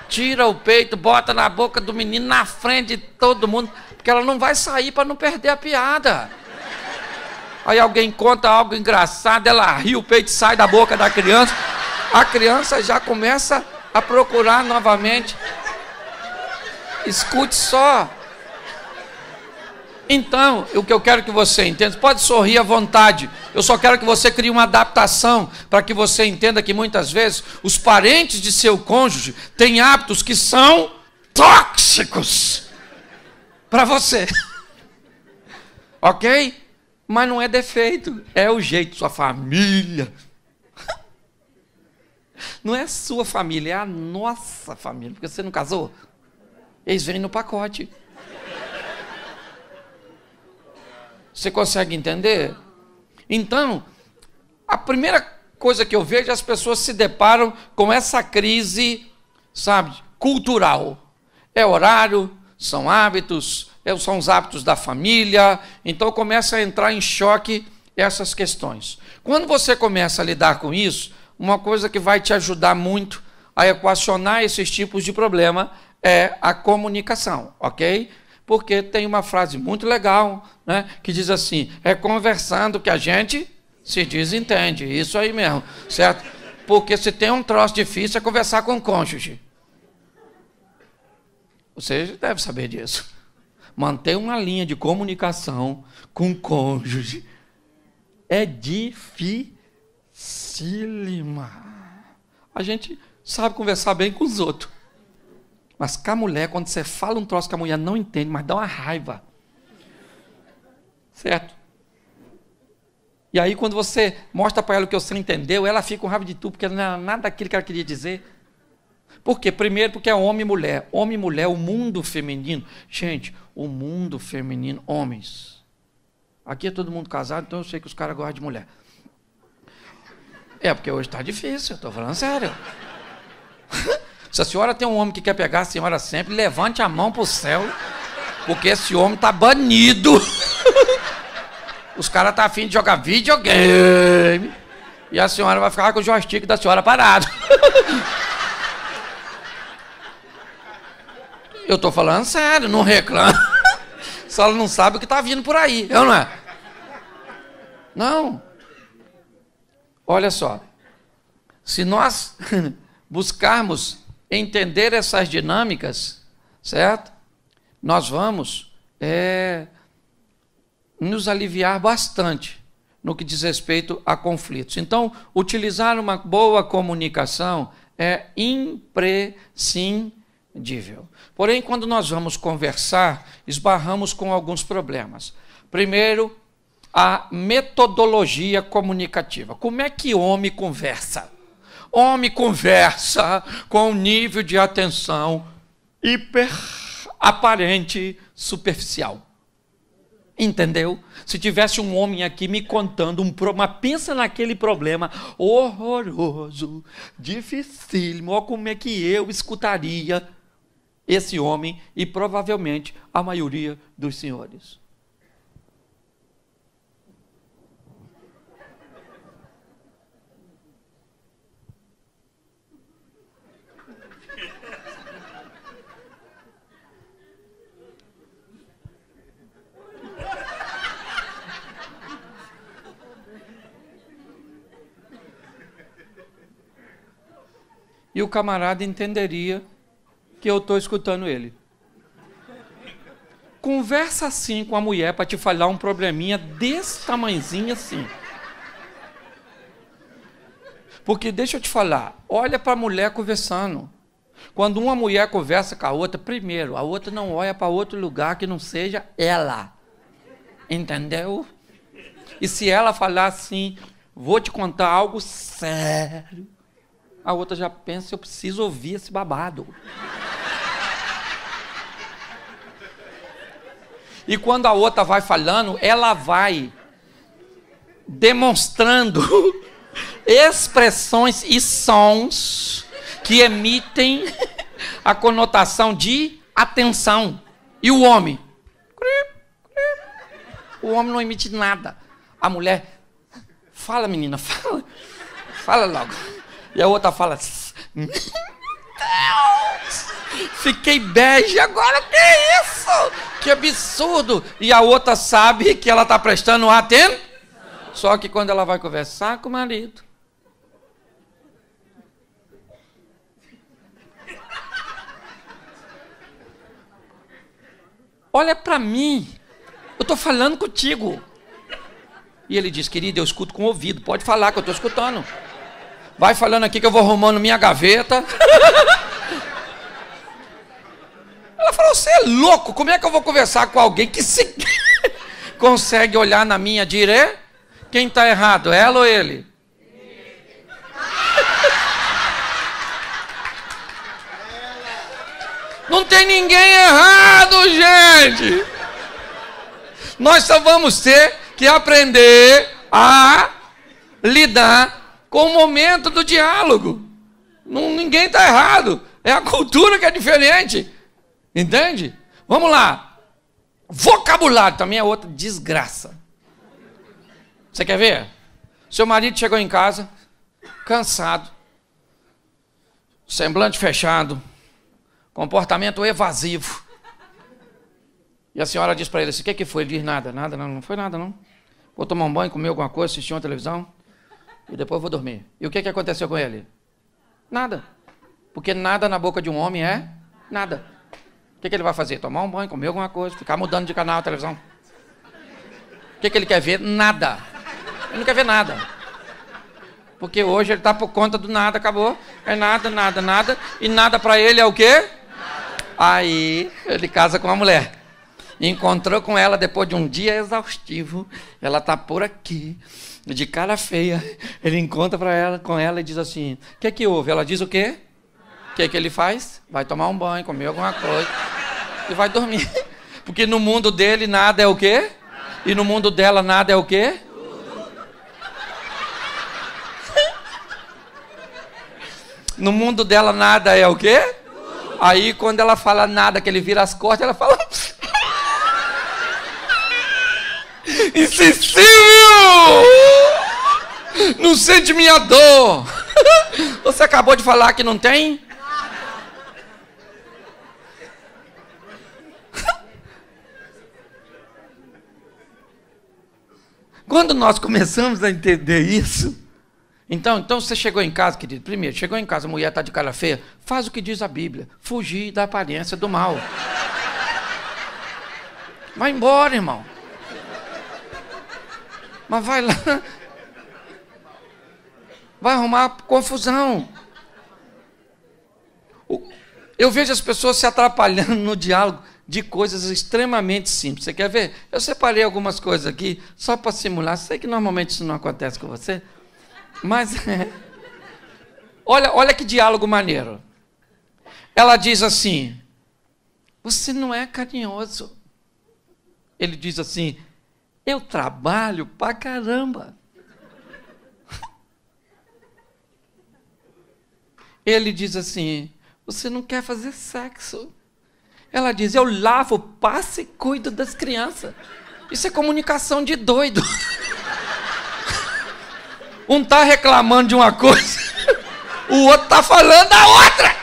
Tira o peito, bota na boca do menino, na frente de todo mundo, porque ela não vai sair para não perder a piada. Aí alguém conta algo engraçado, ela ri, o peito sai da boca da criança, a criança já começa a procurar novamente. Escute só. Então, o que eu quero que você entenda, pode sorrir à vontade, eu só quero que você crie uma adaptação para que você entenda que muitas vezes os parentes de seu cônjuge têm hábitos que são tóxicos para você. Ok? Mas não é defeito, é o jeito, sua família. Não é sua família, é a nossa família, porque você não casou. Eles vêm no pacote. Você consegue entender? Então, a primeira coisa que eu vejo, as pessoas se deparam com essa crise, sabe, cultural. É horário, são hábitos, são os hábitos da família. Então começa a entrar em choque essas questões. Quando você começa a lidar com isso, uma coisa que vai te ajudar muito a equacionar esses tipos de problema é a comunicação, ok? Porque tem uma frase muito legal, né, que diz assim: é conversando que a gente se desentende. Isso aí mesmo, certo? Porque se tem um troço difícil é conversar com o cônjuge. Você deve saber disso. Manter uma linha de comunicação com o cônjuge é dificílima. A gente sabe conversar bem com os outros. Mas com a mulher, quando você fala um troço que a mulher não entende, mas dá uma raiva. Certo? E aí, quando você mostra para ela o que você entendeu, ela fica com raiva de tu, porque não é nada daquilo que ela queria dizer. Por quê? Primeiro, porque é homem e mulher. Homem e mulher, o mundo feminino. Gente, o mundo feminino, homens. Aqui é todo mundo casado, então eu sei que os caras gostam de mulher. É, porque hoje está difícil, eu estou falando sério. Se a senhora tem um homem que quer pegar a senhora sempre, levante a mão para o céu, porque esse homem está banido. Os caras estão afim de jogar videogame, e a senhora vai ficar com o joystick da senhora parado. Eu estou falando sério, não reclamo. Só ela não sabe o que está vindo por aí, não é? Não. Olha só. Se nós buscarmos entender essas dinâmicas, certo? Nós vamos nos aliviar bastante no que diz respeito a conflitos. Então, utilizar uma boa comunicação é imprescindível. Porém, quando nós vamos conversar, esbarramos com alguns problemas. Primeiro, a metodologia comunicativa. Como é que homem conversa? Homem conversa com um nível de atenção hiper aparente, superficial. Entendeu? Se tivesse um homem aqui me contando um problema, pensa naquele problema horroroso, dificílimo, olha como é que eu escutaria esse homem e provavelmente a maioria dos senhores. E o camarada entenderia que eu estou escutando ele. Conversa assim com a mulher para te falar um probleminha desse tamanhozinho assim. Porque deixa eu te falar, olha para a mulher conversando. Quando uma mulher conversa com a outra, primeiro, a outra não olha para outro lugar que não seja ela. Entendeu? E se ela falar assim, vou te contar algo sério, a outra já pensa, eu preciso ouvir esse babado. E quando a outra vai falando, ela vai demonstrando expressões e sons que emitem a conotação de atenção. E o homem? O homem não emite nada. A mulher, fala menina, fala. Fala logo. E a outra fala, meu Deus, fiquei bege agora, que isso? Que absurdo. E a outra sabe que ela está prestando atenção. Só que quando ela vai conversar com o marido, olha para mim, eu estou falando contigo. E ele diz, querido, eu escuto com o ouvido, pode falar que eu estou escutando. Vai falando aqui que eu vou arrumando minha gaveta. Ela falou, você é louco, como é que eu vou conversar com alguém que se consegue olhar na minha direita? Quem está errado, ela ou ele? Não tem ninguém errado, gente. Nós só vamos ter que aprender a lidar com o momento do diálogo. Ninguém está errado. É a cultura que é diferente. Entende? Vamos lá. Vocabulário também é outra desgraça. Você quer ver? Seu marido chegou em casa, cansado, semblante fechado, comportamento evasivo. E a senhora diz para ele assim, o que foi? Ele diz, nada, não foi nada não. Vou tomar um banho, comer alguma coisa, assistir uma televisão e depois vou dormir. E o que aconteceu com ele? Nada. Porque nada na boca de um homem é nada. O que ele vai fazer? Tomar um banho, comer alguma coisa, ficar mudando de canal a televisão. O que ele quer ver? Nada. Ele não quer ver nada. Porque hoje ele está por conta do nada, acabou. É nada, nada, nada. E nada para ele é o quê? Aí ele casa com a mulher. Encontrou com ela depois de um dia exaustivo. Ela está por aqui, de cara feia. Ele encontra com ela e diz assim, o que houve? Ela diz o quê? O que ele faz? Vai tomar um banho, comer alguma coisa e vai dormir. Porque no mundo dele nada é o quê? E no mundo dela nada é o quê? No mundo dela nada é o quê? Aí quando ela fala nada, que ele vira as costas, ela fala... Insensível! Não sente minha dor! Você acabou de falar que não tem? Quando nós começamos a entender isso, Então você chegou em casa, querido, primeiro, chegou em casa, a mulher está de cara feia, faz o que diz a Bíblia, fugir da aparência do mal. Vai embora, irmão. Mas vai lá, vai arrumar confusão. Eu vejo as pessoas se atrapalhando no diálogo de coisas extremamente simples. Você quer ver? Eu separei algumas coisas aqui, só para simular. Sei que normalmente isso não acontece com você, mas olha que diálogo maneiro. Ela diz assim, você não é carinhoso. Ele diz assim, eu trabalho pra caramba. Ele diz assim, você não quer fazer sexo. Ela diz, eu lavo, passo e cuido das crianças. Isso é comunicação de doido. Um está reclamando de uma coisa, o outro está falando da outra.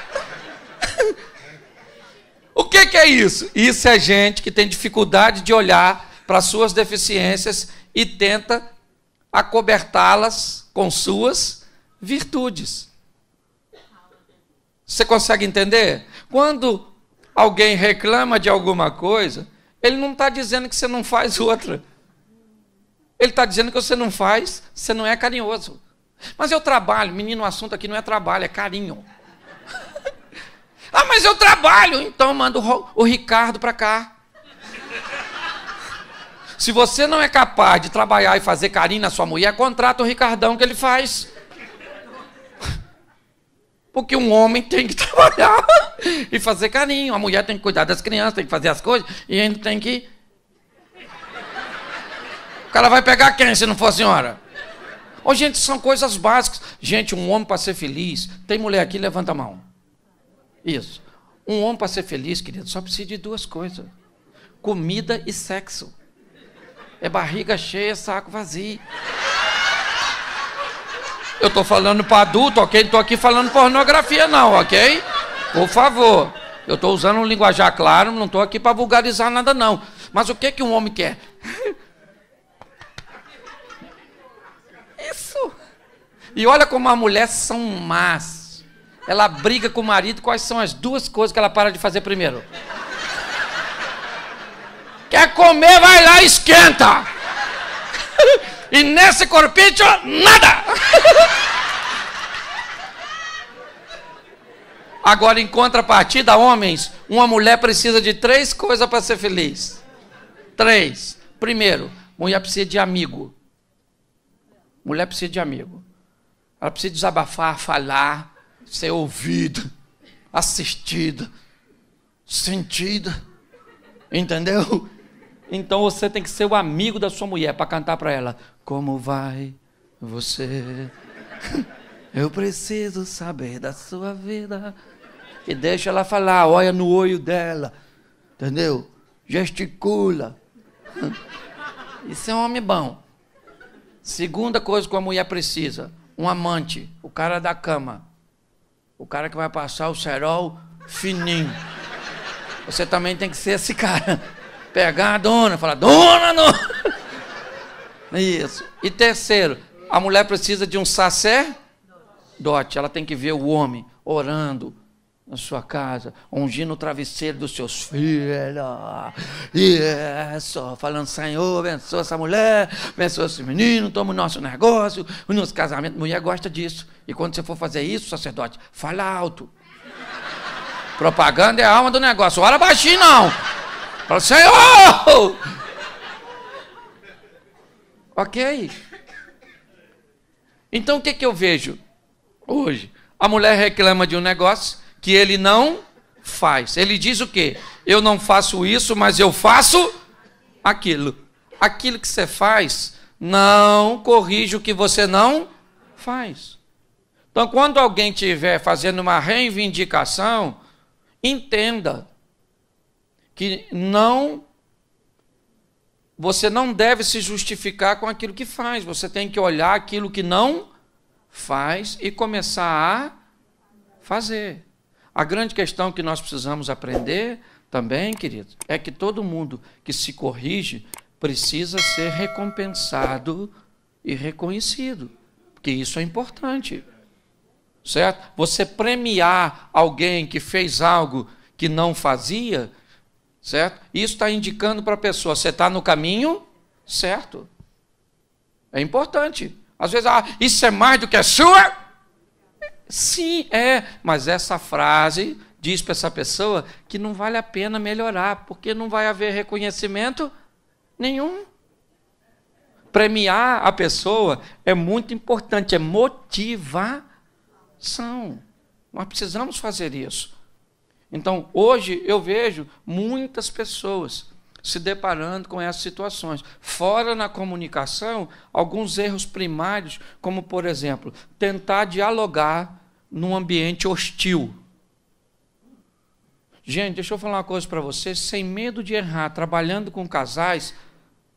O que é isso? Isso é gente que tem dificuldade de olhar para suas deficiências e tenta acobertá-las com suas virtudes. Você consegue entender? Quando alguém reclama de alguma coisa, ele não está dizendo que você não faz outra. Ele está dizendo que você não faz, você não é carinhoso. Mas eu trabalho, menino, o assunto aqui não é trabalho, é carinho. Ah, mas eu trabalho, então manda o Ricardo para cá. Se você não é capaz de trabalhar e fazer carinho na sua mulher, contrata o Ricardão que ele faz. Porque um homem tem que trabalhar e fazer carinho. A mulher tem que cuidar das crianças, tem que fazer as coisas e ainda tem que... O cara vai pegar quem se não for a senhora? Ô, gente, são coisas básicas. Gente, um homem para ser feliz... Tem mulher aqui, levanta a mão. Isso. Um homem para ser feliz, querido, só precisa de duas coisas. Comida e sexo. É barriga cheia, saco vazio. Eu estou falando para adulto, ok? Não estou aqui falando pornografia, não, ok? Por favor. Eu estou usando um linguajar claro, não estou aqui para vulgarizar nada, não. Mas o que um homem quer? Isso. E olha como as mulheres são más. Ela briga com o marido, quais são as duas coisas que ela para de fazer primeiro? Quer comer, vai lá e esquenta. E nesse corpite, nada. Agora, em contrapartida, homens, uma mulher precisa de 3 coisas para ser feliz. 3. Primeiro, mulher precisa de amigo. Mulher precisa de amigo. Ela precisa desabafar, falar, ser ouvida, assistida, sentida. Entendeu? Então você tem que ser o amigo da sua mulher para cantar para ela. Como vai você? Eu preciso saber da sua vida. E deixa ela falar, olha no olho dela. Entendeu? Gesticula. Isso é um homem bom. Segunda coisa que a mulher precisa, um amante, o cara da cama. O cara que vai passar o cerol fininho. Você também tem que ser esse cara. Pegar a dona, falar, dona, dona. Isso. E terceiro, a mulher precisa de um sacerdote. Ela tem que ver o homem orando na sua casa, ungindo o travesseiro dos seus filhos. Isso. Falando, Senhor, abençoa essa mulher, abençoa esse menino, toma o nosso negócio, o nosso casamento. Mulher gosta disso. E quando você for fazer isso, sacerdote, fala alto. Propaganda é a alma do negócio. Ora baixinho, não. Fala, Senhor! Ok? Então o que eu vejo hoje? A mulher reclama de um negócio que ele não faz. Ele diz o quê? Eu não faço isso, mas eu faço aquilo. Aquilo que você faz não corrige o que você não faz. Então, quando alguém estiver fazendo uma reivindicação, entenda que você não deve se justificar com aquilo que faz. Você tem que olhar aquilo que não faz e começar a fazer. A grande questão que nós precisamos aprender também, queridos, é que todo mundo que se corrige precisa ser recompensado e reconhecido. Porque isso é importante. Certo? Você premiar alguém que fez algo que não fazia, certo? Isso está indicando para a pessoa, você está no caminho certo. É importante. Às vezes, isso é mais do que a sua? Sim, mas essa frase diz para essa pessoa que não vale a pena melhorar, porque não vai haver reconhecimento nenhum. Premiar a pessoa é muito importante, é motivação. Nós precisamos fazer isso. Então, hoje eu vejo muitas pessoas se deparando com essas situações. Fora na comunicação, alguns erros primários, como, por exemplo, tentar dialogar num ambiente hostil. Gente, deixa eu falar uma coisa para vocês, sem medo de errar, trabalhando com casais,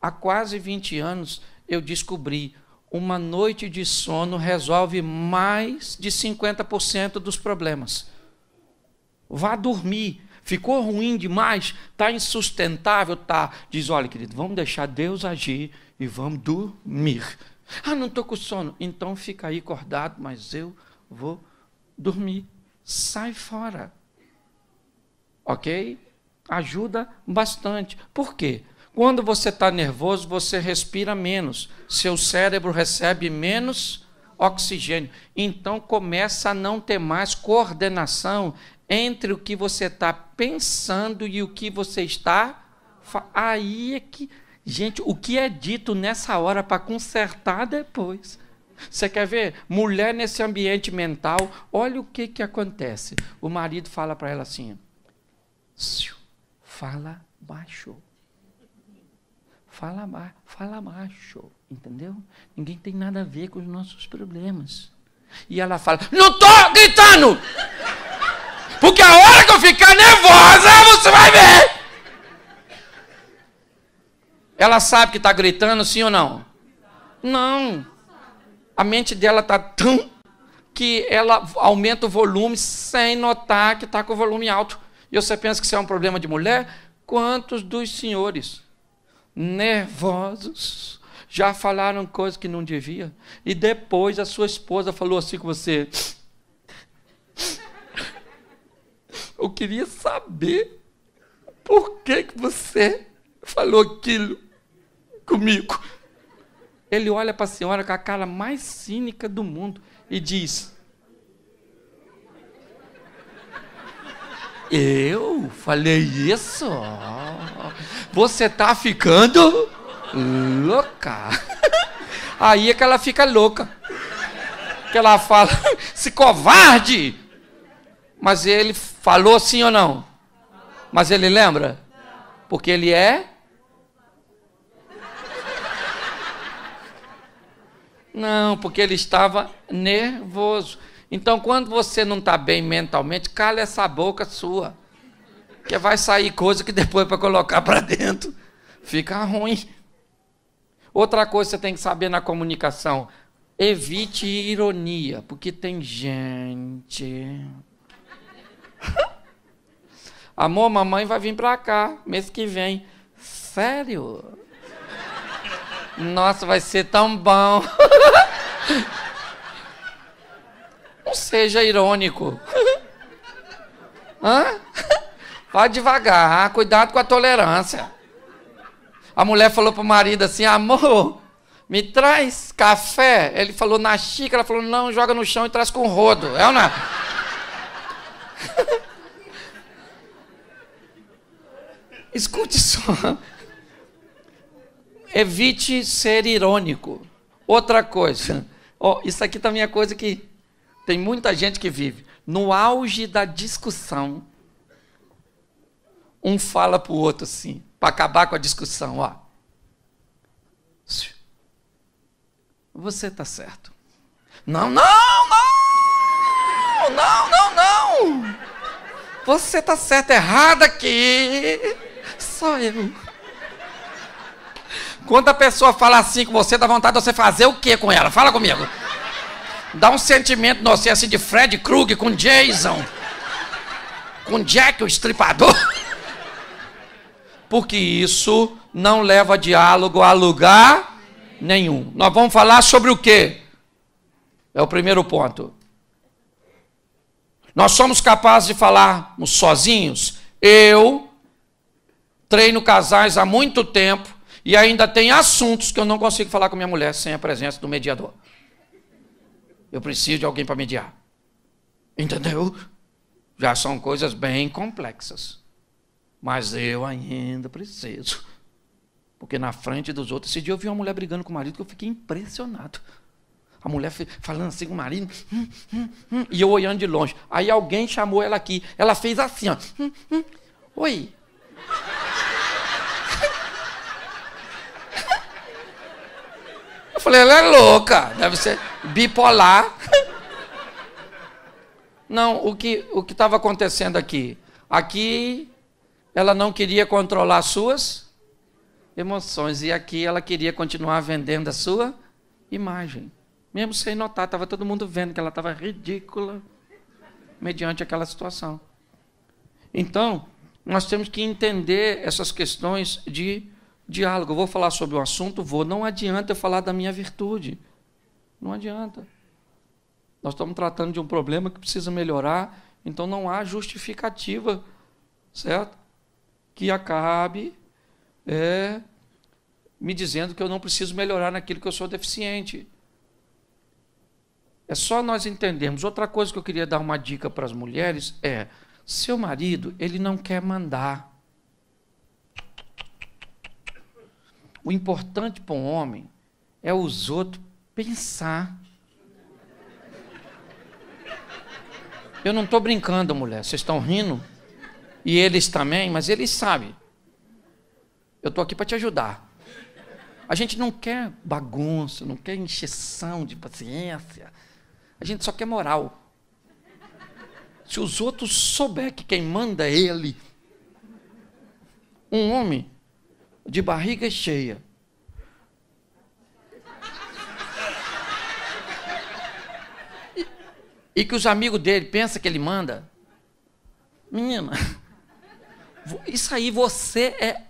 há quase 20 anos, eu descobri, uma noite de sono resolve mais de 50% dos problemas. Vá dormir. Ficou ruim demais? Está insustentável? Tá. Diz, olha, querido, vamos deixar Deus agir e vamos dormir. Não estou com sono. Então fica aí acordado, mas eu vou dormir. Sai fora. Ok? Ajuda bastante. Por quê? Quando você está nervoso, você respira menos. Seu cérebro recebe menos oxigênio. Então começa a não ter mais coordenação entre o que você está pensando e o que você está... Aí é que... Gente, o que é dito nessa hora para consertar depois? Você quer ver? Mulher nesse ambiente mental, olha o que acontece. O marido fala para ela assim, fala baixo. Fala baixo, entendeu? Ninguém tem nada a ver com os nossos problemas. E ela fala, não estou gritando! Porque a hora que eu ficar nervosa, você vai ver! Ela sabe que está gritando, sim ou não? Não. A mente dela está tão que ela aumenta o volume sem notar que está com o volume alto. E você pensa que isso é um problema de mulher? Quantos dos senhores nervosos já falaram coisas que não devia? E depois a sua esposa falou assim com você... Eu queria saber por que você falou aquilo comigo. Ele olha para a senhora com a cara mais cínica do mundo e diz, eu falei isso? Você está ficando louca. Aí é que ela fica louca. Que ela fala, se covarde. Mas ele falou sim ou não? Mas ele lembra? Porque ele é? Não, porque ele estava nervoso. Então, quando você não está bem mentalmente, cala essa boca sua. Que vai sair coisa que depois para colocar para dentro fica ruim. Outra coisa que você tem que saber na comunicação, evite ironia, porque tem gente... Amor, mamãe vai vir para cá mês que vem. Sério? Nossa, vai ser tão bom. Não seja irônico. Vai devagar, cuidado com a tolerância. A mulher falou para o marido assim, amor, me traz café. Ele falou na xícara, ela falou, não, joga no chão e traz com rodo. É ou não? Escute só. Evite ser irônico. Outra coisa. Isso aqui também é coisa que tem muita gente que vive. No auge da discussão, um fala para o outro assim, para acabar com a discussão. Você está certo. Não. Você está certo, errado aqui. Só eu. Quando a pessoa fala assim com você, dá vontade de você fazer o que com ela? Fala comigo. Dá um sentimento no você assim de Fred Krueger com Jason. Com Jack, o estripador. Porque isso não leva diálogo a lugar nenhum. Nós vamos falar sobre o quê? É o primeiro ponto. Nós somos capazes de falarmos sozinhos. Eu treino casais há muito tempo e ainda tem assuntos que eu não consigo falar com minha mulher sem a presença do mediador. Eu preciso de alguém para mediar. Entendeu? Já são coisas bem complexas. Mas eu ainda preciso. Porque na frente dos outros, esse dia eu vi uma mulher brigando com o marido que eu fiquei impressionado. A mulher falando assim com o marido, e eu olhando de longe. Aí alguém chamou ela aqui. Ela fez assim, ó. Oi. Eu falei, ela é louca, deve ser bipolar. Não, o que estava acontecendo aqui? Aqui ela não queria controlar suas emoções, e aqui ela queria continuar vendendo a sua imagem. Mesmo sem notar, estava todo mundo vendo que ela estava ridícula mediante aquela situação. Então, nós temos que entender essas questões de diálogo. Eu vou falar sobre o assunto, não adianta eu falar da minha virtude. Não adianta. Nós estamos tratando de um problema que precisa melhorar, então não há justificativa, certo? Que acabe me dizendo que eu não preciso melhorar naquilo que eu sou deficiente. É só nós entendermos. Outra coisa que eu queria dar uma dica para as mulheres é: seu marido, ele não quer mandar. O importante para um homem é os outros pensar. Eu não estou brincando, mulher. Vocês estão rindo? E eles também, mas eles sabem. Eu estou aqui para te ajudar. A gente não quer bagunça, não quer encheção de paciência. A gente só quer moral. Se os outros souberem que quem manda é ele, um homem de barriga cheia, e que os amigos dele pensam que ele manda, menina, isso aí você é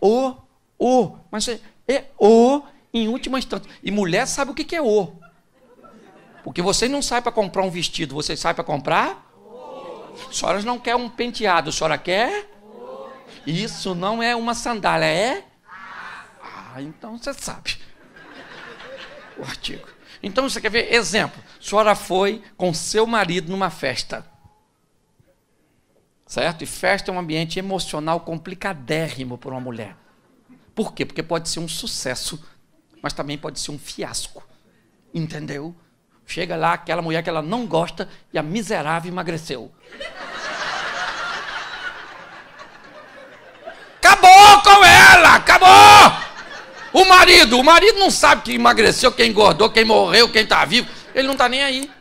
mas é em última instância. E mulher sabe o que é o. Porque você não sai para comprar um vestido, você sai para comprar? A senhora não quer um penteado, a senhora quer? Isso não é uma sandália, é? Então você sabe. O artigo. Então você quer ver? Exemplo. A senhora foi com seu marido numa festa. Certo? E festa é um ambiente emocional complicadérrimo para uma mulher. Por quê? Porque pode ser um sucesso, mas também pode ser um fiasco. Entendeu? Chega lá aquela mulher que ela não gosta e a miserável emagreceu. Acabou com ela! Acabou! O marido não sabe quem emagreceu, quem engordou, quem morreu, quem está vivo. Ele não está nem aí.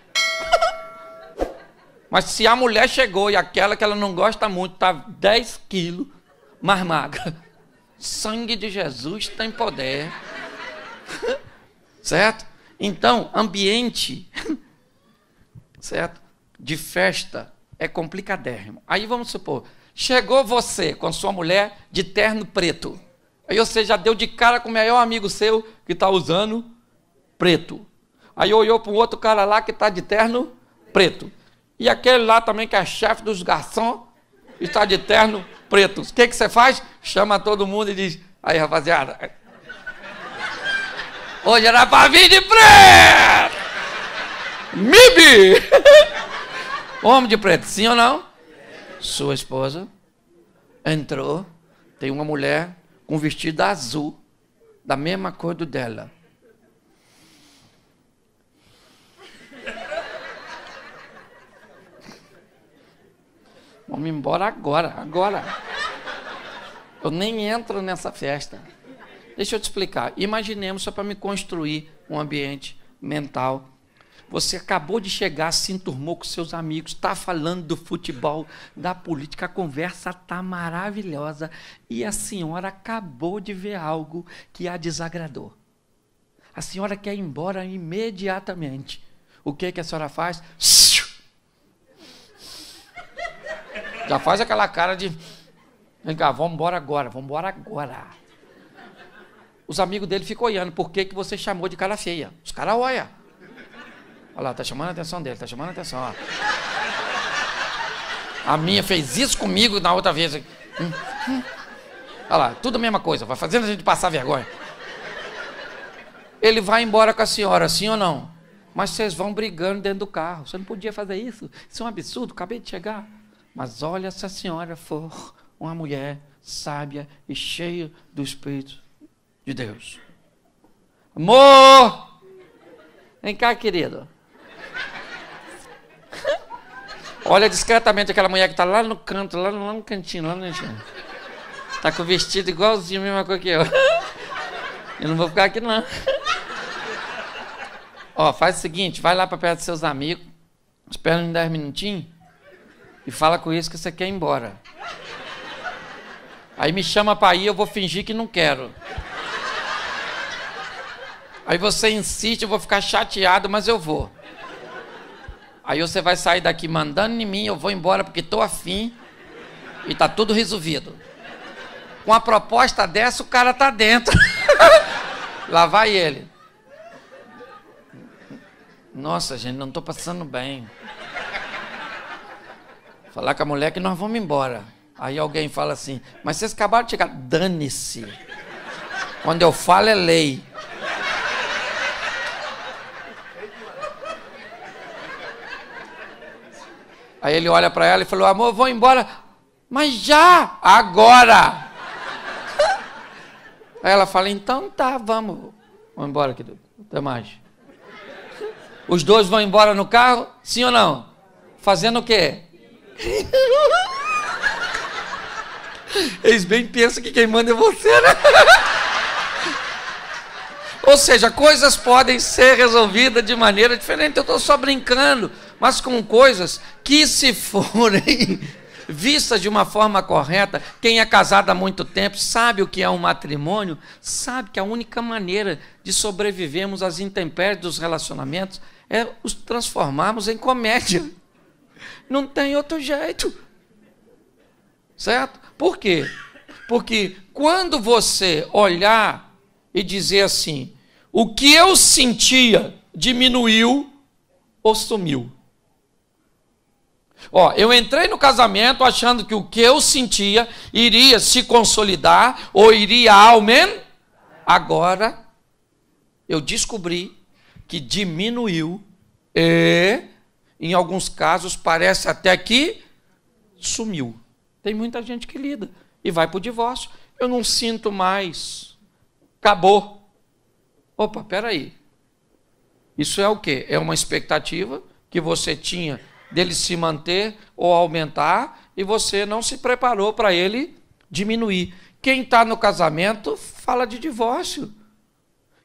Mas se a mulher chegou e aquela que ela não gosta muito está 10 quilos mais magra, sangue de Jesus tem poder. Certo? Então, ambiente, certo? De festa é complicadérrimo. Aí vamos supor, chegou você com sua mulher de terno preto. Aí você já deu de cara com o melhor amigo seu que está usando preto. Aí olhou para um outro cara lá que está de terno preto. E aquele lá também que é chefe dos garçons está de terno preto. O que você faz? Chama todo mundo e diz: aí, rapaziada, hoje era para vir de preto! Mibi! Homem de preto, sim ou não? Sua esposa entrou, tem uma mulher com vestido azul, da mesma cor do dela. Vamos embora agora. Eu nem entro nessa festa. Deixa eu te explicar. Imaginemos, só para me construir um ambiente mental. Você acabou de chegar, se enturmou com seus amigos, está falando do futebol, da política, a conversa está maravilhosa e a senhora acabou de ver algo que a desagradou. A senhora quer ir embora imediatamente. O que a senhora faz? Já faz aquela cara de: vem cá, vamos embora agora. Os amigos dele ficam olhando. Por que você chamou de cara feia? Os caras olham. Olha lá, tá chamando a atenção dele, tá chamando a atenção, ó. A minha fez isso comigo na outra vez. Olha lá, tudo a mesma coisa, vai fazendo a gente passar vergonha. Ele vai embora com a senhora, sim ou não? Mas vocês vão brigando dentro do carro. Você não podia fazer isso. Isso é um absurdo, acabei de chegar. Mas olha, se a senhora for uma mulher sábia e cheia do Espírito de Deus. Amor! Vem cá, querido. Olha discretamente aquela mulher que está lá no canto, lá no cantinho, lá no cantinho. Está com o vestido igualzinho, a mesma coisa que eu. Eu não vou ficar aqui, não. Ó, faz o seguinte, vai lá para perto dos seus amigos, espera uns 10 minutinhos e fala com eles que você quer ir embora. Aí me chama para ir, eu vou fingir que não quero. Aí você insiste, eu vou ficar chateado, mas eu vou. Aí você vai sair daqui mandando em mim, eu vou embora porque estou afim e está tudo resolvido. Com a proposta dessa, o cara está dentro. Lá vai ele. Nossa, gente, não estou passando bem. Falar com a mulher que nós vamos embora. Aí alguém fala assim, mas vocês acabaram de chegar. Dane-se. Quando eu falo é lei. Aí ele olha para ela e falou, amor, vou embora. Mas já, agora. Aí ela fala, então tá, vamos embora, querido. Até mais. Os dois vão embora no carro, sim ou não? Fazendo o quê? Eles bem pensam que quem manda é você, né? Ou seja, coisas podem ser resolvidas de maneira diferente. Eu estou só brincando, mas com coisas que, se forem vistas de uma forma correta, quem é casado há muito tempo sabe o que é um matrimônio, sabe que a única maneira de sobrevivermos às intempéries dos relacionamentos é os transformarmos em comédia. Não tem outro jeito. Certo? Por quê? Porque quando você olhar e dizer assim, o que eu sentia diminuiu ou sumiu. Ó, eu entrei no casamento achando que o que eu sentia iria se consolidar ou iria aumentar. Agora eu descobri que diminuiu e, em alguns casos, parece até que sumiu. Tem muita gente que lida e vai para o divórcio. Eu não sinto mais. Acabou. Opa, peraí. Isso é o quê? É uma expectativa que você tinha dele se manter ou aumentar e você não se preparou para ele diminuir. Quem está no casamento fala de divórcio.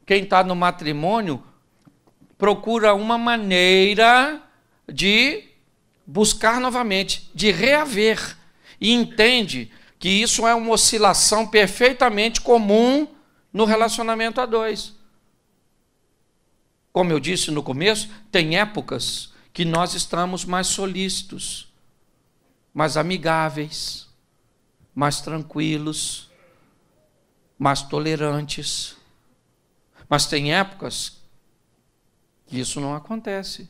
Quem está no matrimônio procura uma maneira de buscar novamente, de reaver. E entende que isso é uma oscilação perfeitamente comum no relacionamento a dois. Como eu disse no começo, tem épocas que nós estamos mais solícitos, mais amigáveis, mais tranquilos, mais tolerantes. Mas tem épocas que isso não acontece.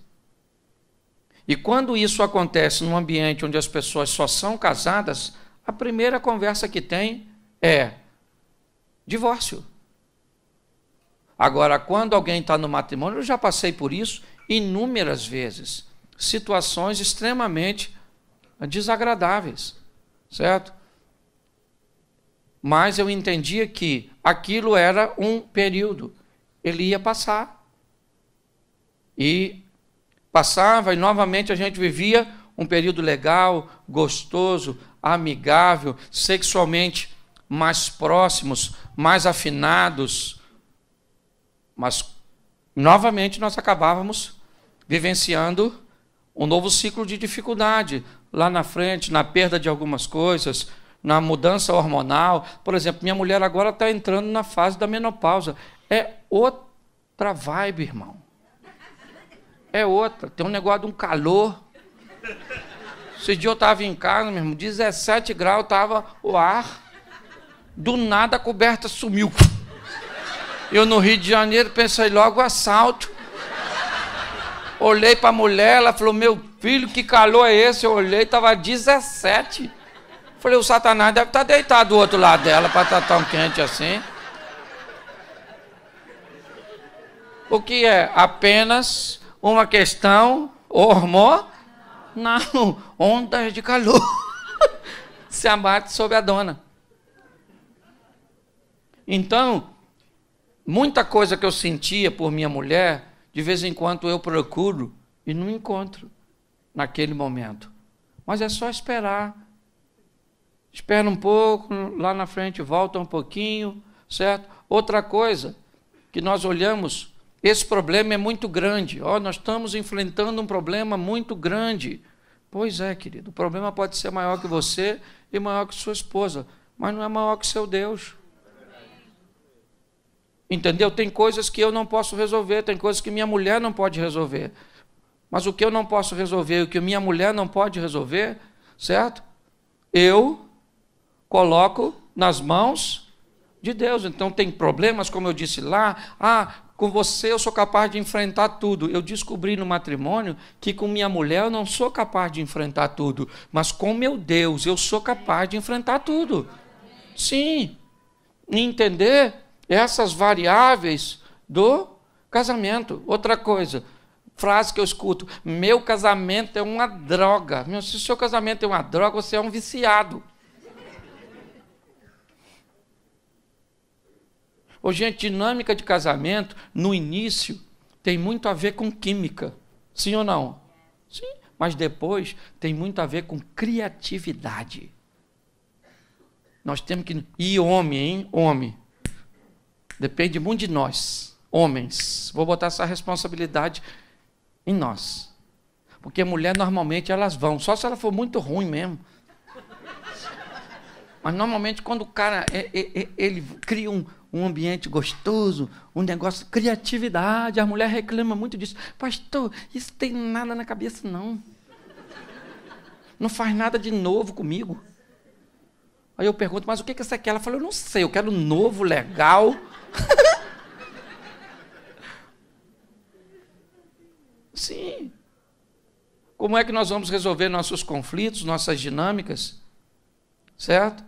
E quando isso acontece num ambiente onde as pessoas só são casadas, a primeira conversa que tem é divórcio. Agora, quando alguém está no matrimônio, eu já passei por isso inúmeras vezes, situações extremamente desagradáveis, certo? Mas eu entendia que aquilo era um período, ele ia passar. E passava e novamente a gente vivia um período legal, gostoso, amigável, sexualmente mais próximos, mais afinados. Mas novamente nós acabávamos vivenciando um novo ciclo de dificuldade lá na frente, na perda de algumas coisas, na mudança hormonal. Por exemplo, minha mulher agora está entrando na fase da menopausa. É outra vibe, irmão. É outra. Tem um negócio de um calor. Esse dia eu estava em casa, meu irmão, 17 graus, estava o ar. Do nada a coberta sumiu. Eu no Rio de Janeiro pensei logo assalto. Olhei para a mulher, ela falou, meu filho, que calor é esse? Eu olhei, estava 17. Falei, o Satanás deve estar deitado do outro lado dela para estar tão quente assim. O que é? Apenas uma questão hormonal. Não, ondas de calor. Se abate sobre a dona. Então, muita coisa que eu sentia por minha mulher, de vez em quando eu procuro e não encontro naquele momento. Mas é só esperar. Espera um pouco, lá na frente volta um pouquinho, certo? Outra coisa que nós olhamos, esse problema é muito grande. Nós estamos enfrentando um problema muito grande. Pois é, querido, o problema pode ser maior que você e maior que sua esposa, mas não é maior que seu Deus. Entendeu? Tem coisas que eu não posso resolver, tem coisas que minha mulher não pode resolver. Mas o que eu não posso resolver, o que minha mulher não pode resolver, certo? Eu coloco nas mãos de Deus. Então tem problemas, como eu disse lá, com você eu sou capaz de enfrentar tudo. Eu descobri no matrimônio que com minha mulher eu não sou capaz de enfrentar tudo, mas com meu Deus eu sou capaz de enfrentar tudo. Sim, entender essas variáveis do casamento. Outra coisa, frase que eu escuto, meu casamento é uma droga. Se o seu casamento é uma droga, você é um viciado. Gente, dinâmica de casamento, no início, tem muito a ver com química. Sim ou não? Sim. Mas depois tem muito a ver com criatividade. Nós temos que... E homem, hein? Homem. Depende muito de nós, homens. Vou botar essa responsabilidade em nós. Porque mulher, normalmente, elas vão. Só se ela for muito ruim mesmo. Mas, normalmente, quando o cara ele cria um ambiente gostoso, um negócio, criatividade, a mulher reclama muito disso. Pastor, isso tem nada na cabeça, não. Não faz nada de novo comigo. Aí eu pergunto, mas o que você quer? Ela fala, eu não sei, eu quero novo, legal. Sim. Como é que nós vamos resolver nossos conflitos, nossas dinâmicas? Certo?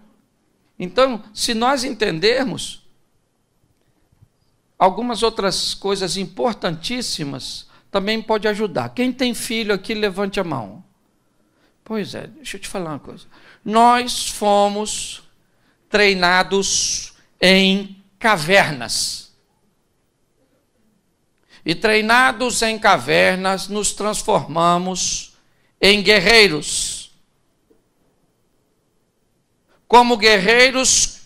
Então, se nós entendermos algumas outras coisas importantíssimas, também pode ajudar. Quem tem filho aqui, levante a mão. Pois é, deixa eu te falar uma coisa. Nós fomos treinados em cavernas. E treinados em cavernas, nos transformamos em guerreiros. Como guerreiros,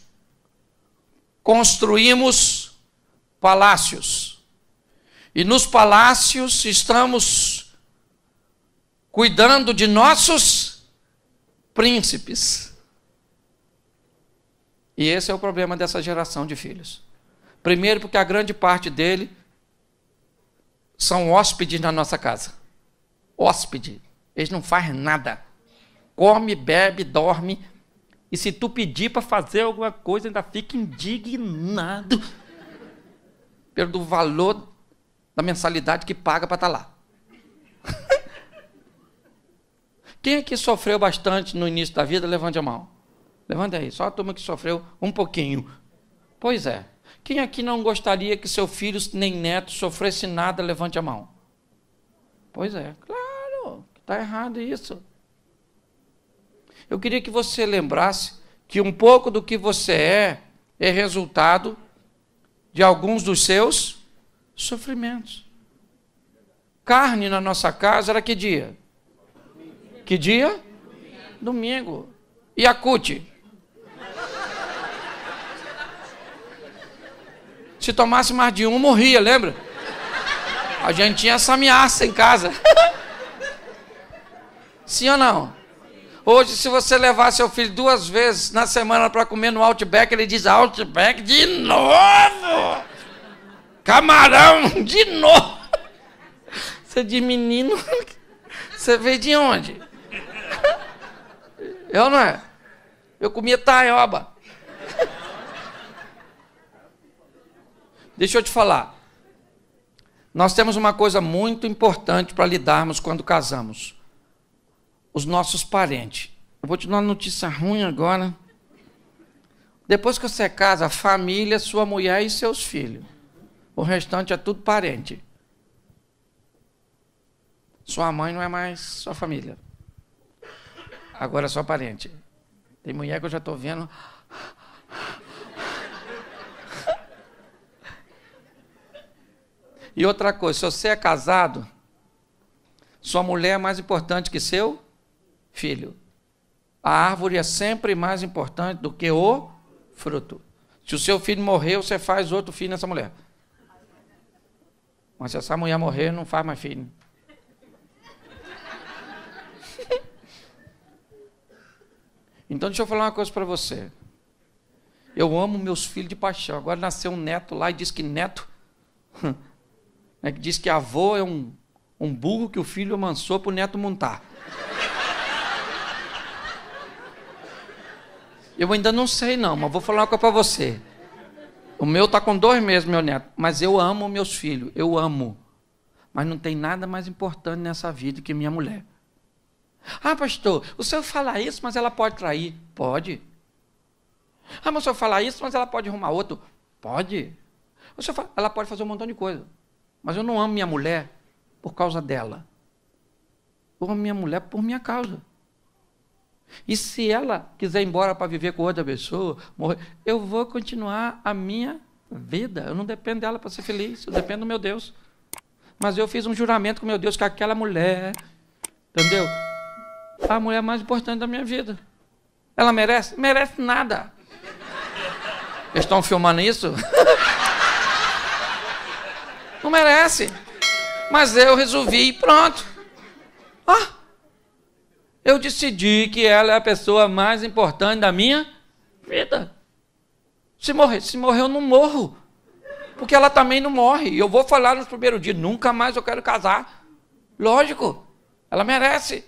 construímos palácios. E nos palácios estamos cuidando de nossos príncipes. E esse é o problema dessa geração de filhos. Primeiro, porque a grande parte dele são hóspedes na nossa casa. Hóspede. Eles não fazem nada. Come, bebe, dorme. E se tu pedir para fazer alguma coisa, ainda fica indignado pelo valor da mensalidade que paga para estar lá. Quem aqui sofreu bastante no início da vida, levante a mão. Levante aí, só a turma que sofreu um pouquinho. Pois é. Quem aqui não gostaria que seu filho nem neto sofresse nada, levante a mão. Pois é, claro, está errado isso. Eu queria que você lembrasse que um pouco do que você é resultado de alguns dos seus sofrimentos. Carne na nossa casa era que dia? Que dia? Domingo. E a CUT? Se tomasse mais de um, morria, lembra? A gente tinha essa ameaça em casa. Sim ou não? Hoje, se você levar seu filho 2 vezes na semana para comer no Outback, ele diz, Outback de novo! Camarão de novo! Você diz, menino, você veio de onde? Eu não é? Eu comia taioba. Deixa eu te falar. Nós temos uma coisa muito importante para lidarmos quando casamos. Os nossos parentes. Eu vou te dar uma notícia ruim agora. Depois que você casa, a família, sua mulher e seus filhos. O restante é tudo parente. Sua mãe não é mais sua família. Agora é só parente. Tem mulher que eu já estou vendo. E outra coisa, se você é casado, sua mulher é mais importante que seu filho. A árvore é sempre mais importante do que o fruto. Se o seu filho morrer, você faz outro filho nessa mulher. Mas se essa mulher morrer, não faz mais filho. Então deixa eu falar uma coisa para você. Eu amo meus filhos de paixão. Agora nasceu um neto lá e diz que neto... que diz que avô é um burro que o filho amansou para o neto montar. Eu ainda não sei não, mas vou falar uma coisa para você. O meu está com 2 meses, meu neto. Mas eu amo meus filhos, eu amo. Mas não tem nada mais importante nessa vida que minha mulher. Ah, pastor, o senhor fala isso, mas ela pode trair. Pode. Ah, mas o senhor fala isso, mas ela pode arrumar outro. Pode. O senhor fala, ela pode fazer um montão de coisa. Mas eu não amo minha mulher por causa dela. Eu amo minha mulher por minha causa. E se ela quiser ir embora para viver com outra pessoa, morrer, eu vou continuar a minha vida. Eu não dependo dela para ser feliz, eu dependo do meu Deus. Mas eu fiz um juramento com meu Deus que aquela mulher, entendeu? A mulher mais importante da minha vida. Ela merece? Merece nada. Eles estão filmando isso? Não merece. Mas eu resolvi e pronto. Eu decidi que ela é a pessoa mais importante da minha vida. Se morrer eu não morro. Porque ela também não morre. E eu vou falar nos primeiros dias, nunca mais eu quero casar. Lógico, ela merece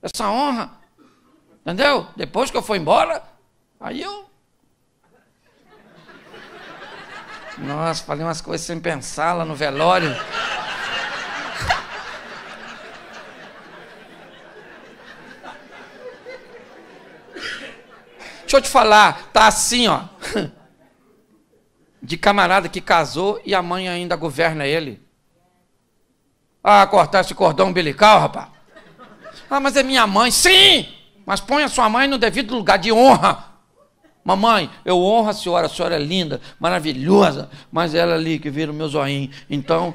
essa honra. Entendeu? Depois que eu for embora, aí eu... Nossa, falei umas coisas sem pensar lá no velório. Deixa eu te falar, tá assim, ó. De camarada que casou e a mãe ainda governa ele. Cortar esse cordão umbilical, rapaz. Mas é minha mãe. Sim! Mas põe a sua mãe no devido lugar de honra. Mamãe, eu honro a senhora é linda, maravilhosa, mas ela ali que vira o meu zoinho. Então...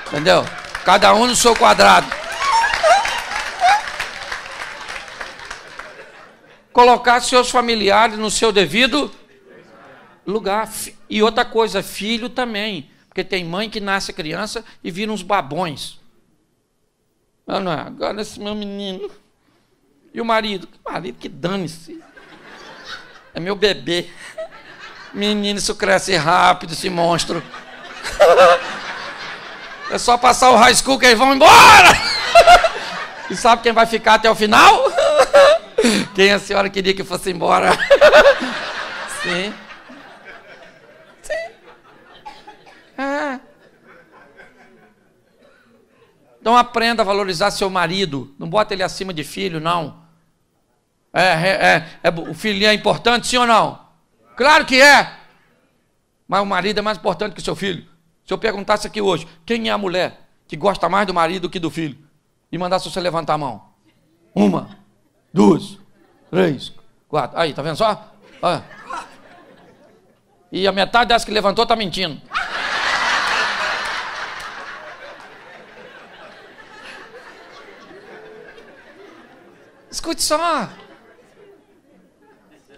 Entendeu? Cada um no seu quadrado. Colocar seus familiares no seu devido lugar. E outra coisa, filho também. Porque tem mãe que nasce criança e vira uns babões. Não é? Agora esse meu menino. E o marido? Marido que dane-se. É meu bebê. Menino, isso cresce rápido, esse monstro. É só passar o high school que eles vão embora. E sabe quem vai ficar até o final? Quem a senhora queria que fosse embora? Sim. Sim. Então aprenda a valorizar seu marido. Não bota ele acima de filho, não. O filho é importante, sim ou não? Claro que é. Mas o marido é mais importante que o seu filho. Se eu perguntasse aqui hoje, quem é a mulher que gosta mais do marido do que do filho? E mandasse você levantar a mão. 1, 2, 3, 4. Aí, tá vendo só? E a metade dessa que levantou tá mentindo. Escute só.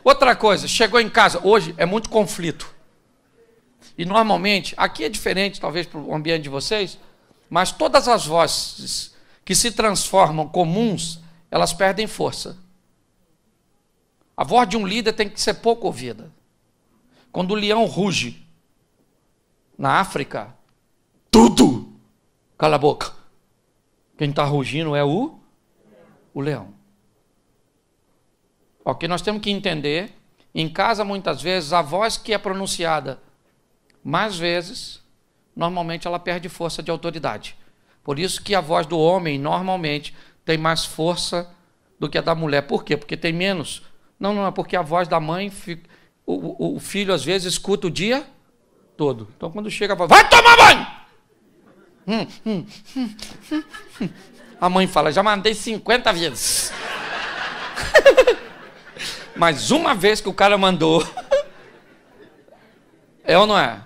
Outra coisa, chegou em casa, hoje é muito conflito. E normalmente, aqui é diferente, talvez para o ambiente de vocês, mas todas as vozes que se transformam comuns, elas perdem força. A voz de um líder tem que ser pouco ouvida. Quando o leão ruge na África, tudo cala a boca. Quem está rugindo é o leão. O que nós temos que entender, em casa muitas vezes a voz que é pronunciada mais vezes, normalmente ela perde força de autoridade. Por isso que a voz do homem, normalmente, tem mais força do que a da mulher. Por quê? Porque tem menos. Não, é porque a voz da mãe, o filho, às vezes, escuta o dia todo. Então, quando chega a voz, vai tomar banho! A mãe fala, já mandei 50 vezes. Mas uma vez que o cara mandou, é ou não é?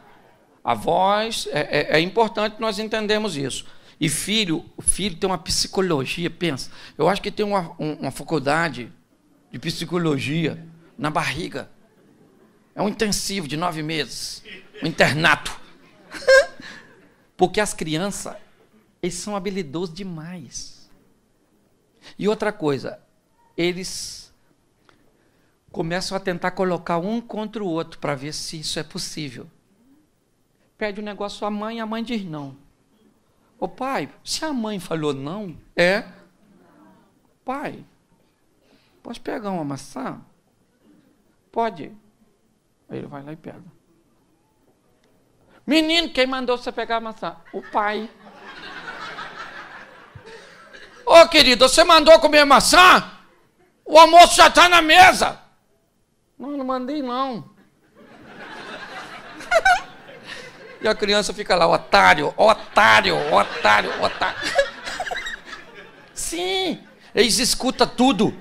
A voz, é importante nós entendermos isso. E o filho tem uma psicologia, pensa. Eu acho que tem uma faculdade de psicologia na barriga. É um intensivo de 9 meses. Um internato. Porque as crianças, eles são habilidosos demais. E outra coisa, eles começam a tentar colocar um contra o outro para ver se isso é possível. Pede um negócio à mãe, a mãe diz não. Ô pai, se a mãe falou não, pai, posso pegar uma maçã? Pode. Aí ele vai lá e pega. Menino, quem mandou você pegar a maçã? O pai. Ô querido, você mandou comer maçã? O almoço já está na mesa. Não mandei não. E a criança fica lá, otário. Sim, eles escutam tudo.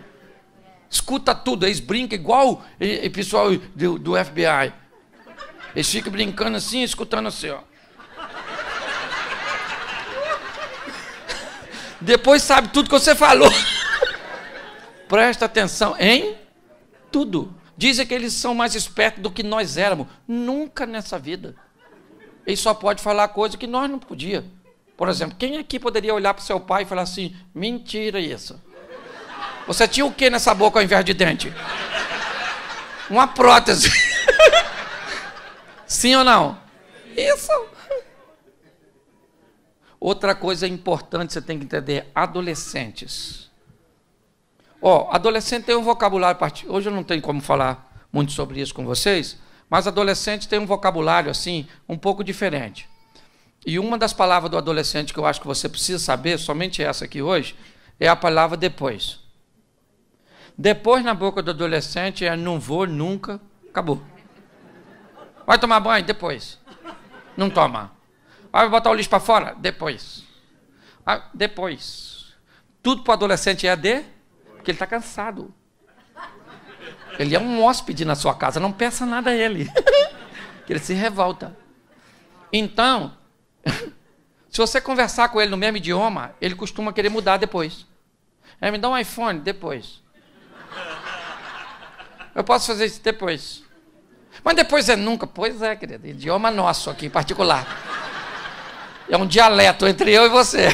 Eles brincam igual o pessoal do FBI. Eles ficam brincando assim, escutando assim, ó. Depois sabe tudo que você falou. Presta atenção em tudo. Dizem que eles são mais espertos do que nós éramos. Nunca nessa vida. Ele só pode falar coisa que nós não podíamos. Por exemplo, quem aqui poderia olhar para o seu pai e falar assim, mentira isso. Você tinha o que nessa boca ao invés de dente? Uma prótese. Sim ou não? Isso. Outra coisa importante você tem que entender, adolescentes. Adolescente tem um vocabulário, hoje eu não tenho como falar muito sobre isso com vocês, mas adolescente tem um vocabulário assim, um pouco diferente. E uma das palavras do adolescente que eu acho que você precisa saber, somente essa aqui hoje, é a palavra depois. Depois na boca do adolescente é não vou, nunca, acabou. Vai tomar banho? Depois. Não toma. Vai botar o lixo para fora? Depois. Depois. Tudo para o adolescente porque ele está cansado. Ele é um hóspede na sua casa, não peça nada a ele. Ele se revolta. Então, se você conversar com ele no mesmo idioma, ele costuma querer mudar depois. Me dá um iPhone? Depois. Eu posso fazer isso depois. Mas depois é nunca. Pois é, querido. Idioma nosso aqui, em particular. É um dialeto entre eu e você.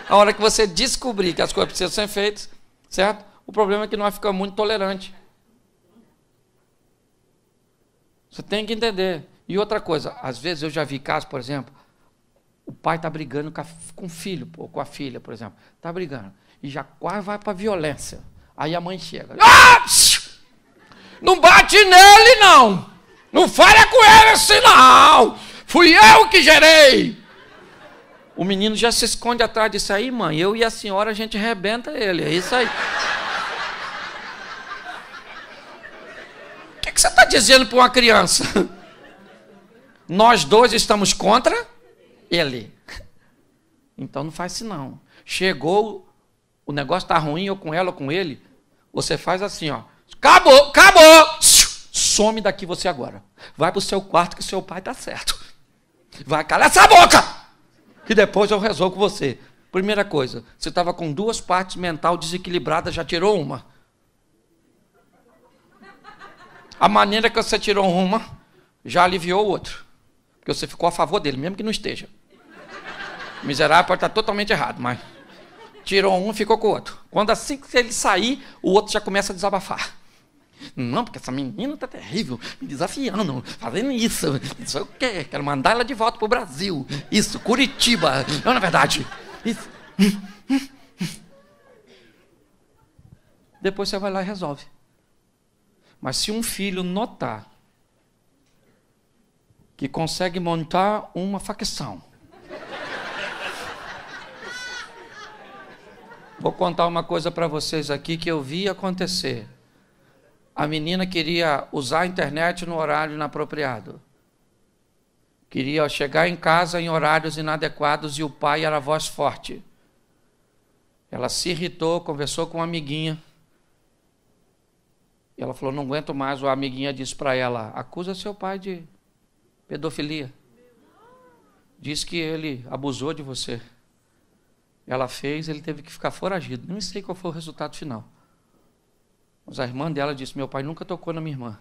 A hora que você descobrir que as coisas precisam ser feitas, certo? O problema é que nós ficamos muito tolerantes. Você tem que entender. E outra coisa, às vezes eu já vi casos, por exemplo, o pai está brigando com o filho, ou com a filha, por exemplo. Está brigando. E já quase vai para a violência. Aí a mãe chega. Não bate nele, não! Não fala com ele assim, não! Fui eu que gerei! O menino já se esconde atrás disso aí, mãe. Eu e a senhora, a gente arrebenta ele. É isso aí. O que você está dizendo para uma criança? Nós dois estamos contra ele. Então não faz isso não. Chegou, o negócio está ruim, ou com ela ou com ele, você faz assim, ó. Acabou! Some daqui você agora. Vai para o seu quarto que seu pai está certo. Vai, cala essa boca! Que depois eu resolvo com você. Primeira coisa, você estava com 2 partes mental desequilibradas, já tirou uma. A maneira que você tirou uma, já aliviou o outro. Porque você ficou a favor dele, mesmo que não esteja. O miserável pode estar totalmente errado, mas tirou um, ficou com o outro. Quando assim que ele sair, o outro já começa a desabafar. Não, porque essa menina está terrível, me desafiando, fazendo isso. Isso eu quero mandar ela de volta para o Brasil. Isso, Curitiba. Não, na verdade. Isso. Depois você vai lá e resolve. Mas se um filho notar que consegue montar uma facção. Vou contar uma coisa para vocês aqui que eu vi acontecer. A menina queria usar a internet no horário inapropriado. Queria chegar em casa em horários inadequados e o pai era a voz forte. Ela se irritou, conversou com uma amiguinha. E ela falou, não aguento mais. A amiguinha disse para ela, acusa seu pai de pedofilia. Diz que ele abusou de você. Ela fez, ele teve que ficar foragido. Nem sei qual foi o resultado final. Mas a irmã dela disse, meu pai nunca tocou na minha irmã.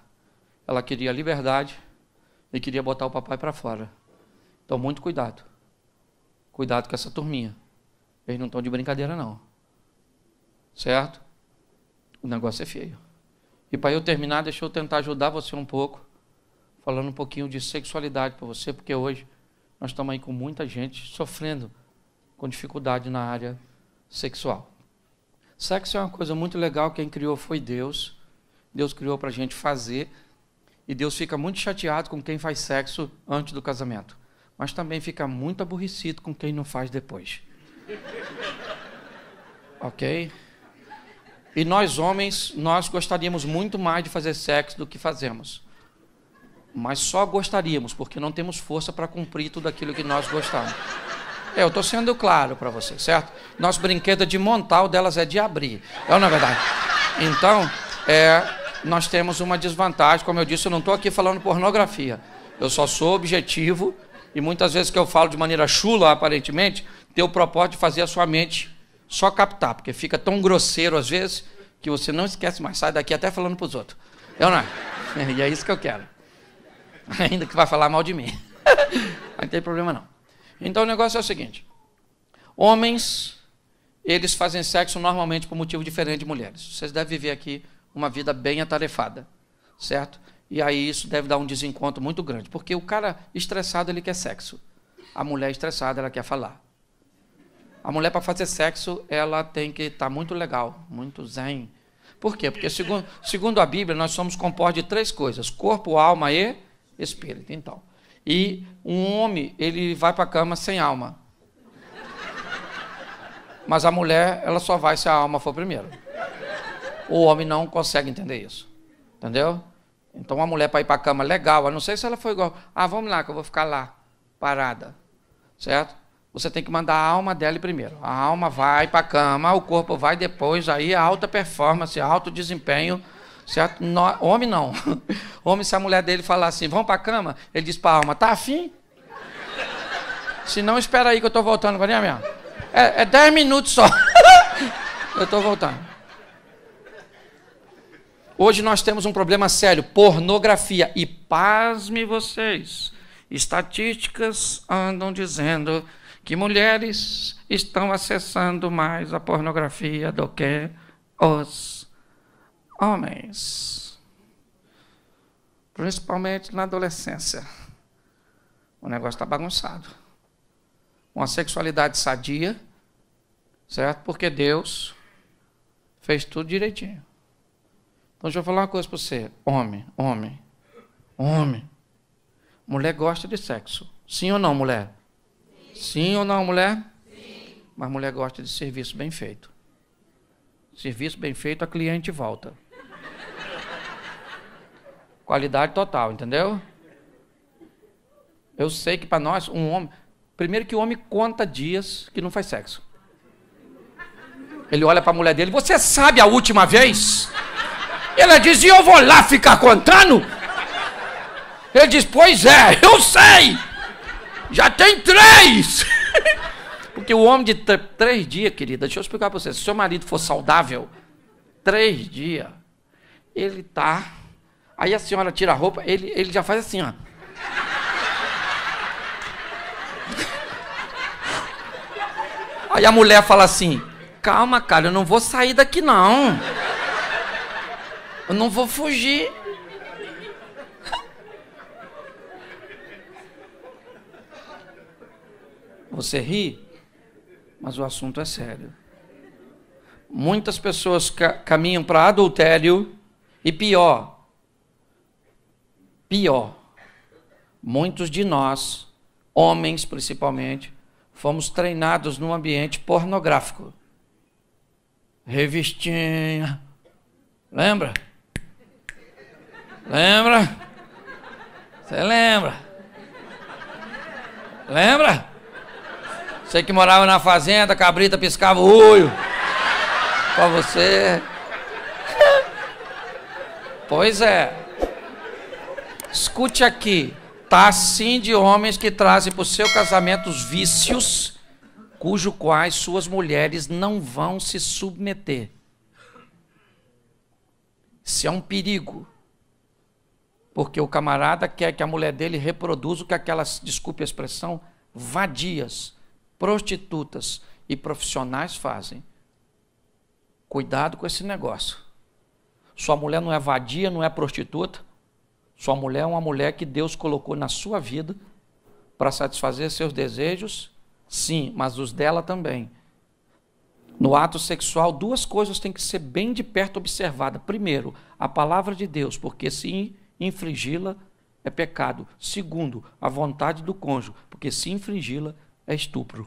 Ela queria liberdade e queria botar o papai para fora. Então, muito cuidado. Cuidado com essa turminha. Eles não estão de brincadeira, não. Certo? O negócio é feio. E para eu terminar, deixa eu tentar ajudar você um pouco, falando um pouquinho de sexualidade para você, porque hoje nós estamos aí com muita gente sofrendo com dificuldade na área sexual. Sexo é uma coisa muito legal, quem criou foi Deus. Deus criou para a gente fazer, e Deus fica muito chateado com quem faz sexo antes do casamento, mas também fica muito aborrecido com quem não faz depois. Ok? E nós homens, nós gostaríamos muito mais de fazer sexo do que fazemos. Mas só gostaríamos, porque não temos força para cumprir tudo aquilo que nós gostamos. Eu estou sendo claro para vocês, certo? Nosso brinquedo é de montar, o delas é de abrir. É ou não é verdade? Então, nós temos uma desvantagem. Como eu disse, eu não estou aqui falando pornografia. Eu só sou objetivo, e muitas vezes que eu falo de maneira chula, aparentemente, tenho o propósito de fazer a sua mente só captar, porque fica tão grosseiro às vezes, que você não esquece mais, sai daqui até falando para os outros. Eu não. E é isso que eu quero. Ainda que vai falar mal de mim. Não tem problema não. Então o negócio é o seguinte. Homens, eles fazem sexo normalmente por motivo diferente de mulheres. Vocês devem viver aqui uma vida bem atarefada, certo? E aí isso deve dar um desencontro muito grande, porque o cara estressado, ele quer sexo. A mulher estressada, ela quer falar. A mulher, para fazer sexo, ela tem que estar muito legal, muito zen. Por quê? Porque, segundo a Bíblia, nós somos compostos de 3 coisas: corpo, alma e espírito. Então, e um homem, ele vai para a cama sem alma. Mas a mulher, ela só vai se a alma for primeiro. O homem não consegue entender isso. Entendeu? Então, a mulher, para ir para a cama legal, a não sei se ela foi igual, vamos lá, que eu vou ficar lá, parada. Certo? Você tem que mandar a alma dela primeiro. A alma vai para a cama, o corpo vai depois, aí a alta performance, alto desempenho, certo? Homem não. Homem, se a mulher dele falar assim, vamos para a cama, ele diz para a alma, tá afim? Se não, espera aí que eu estou voltando. É 10 minutos só. Eu estou voltando. Hoje nós temos um problema sério, pornografia. E pasme vocês, estatísticas andam dizendo que mulheres estão acessando mais a pornografia do que os homens. Principalmente na adolescência. O negócio está bagunçado. Uma sexualidade sadia, certo? Porque Deus fez tudo direitinho. Então, deixa eu falar uma coisa para você. Homem. Mulher gosta de sexo. Sim ou não, mulher? Sim ou não, mulher? Sim. Mas mulher gosta de serviço bem feito. Serviço bem feito, a cliente volta. Qualidade total, entendeu? Eu sei que para nós, um homem... Primeiro que o homem conta dias que não faz sexo. Ele olha para a mulher dele, você sabe a última vez? Ela diz, e eu vou lá ficar contando? Ele diz, pois é, eu sei! Já tem 3! Porque o homem de 3 dias, querida, deixa eu explicar para você, se seu marido for saudável, 3 dias, ele tá... Aí a senhora tira a roupa, ele já faz assim, ó. Aí a mulher fala assim, calma, cara, eu não vou sair daqui, não. Eu não vou fugir. Você ri, mas o assunto é sério. Muitas pessoas caminham para adultério e pior, Muitos de nós, homens principalmente, fomos treinados num ambiente pornográfico. Revistinha. Lembra? Lembra? Você lembra? Lembra? Você que morava na fazenda, a cabrita piscava o olho pra você. Pois é. Escute aqui. Tá assim de homens que trazem para o seu casamento os vícios, cujo quais suas mulheres não vão se submeter. Isso é um perigo. Porque o camarada quer que a mulher dele reproduza o que aquelas, desculpe a expressão, vadias, prostitutas e profissionais fazem. Cuidado com esse negócio. Sua mulher não é vadia, não é prostituta. Sua mulher é uma mulher que Deus colocou na sua vida para satisfazer seus desejos, sim, mas os dela também. No ato sexual, duas coisas têm que ser bem de perto observadas. Primeiro, a palavra de Deus, porque se infringi-la é pecado. Segundo, a vontade do cônjuge, porque se infringi-la é estupro.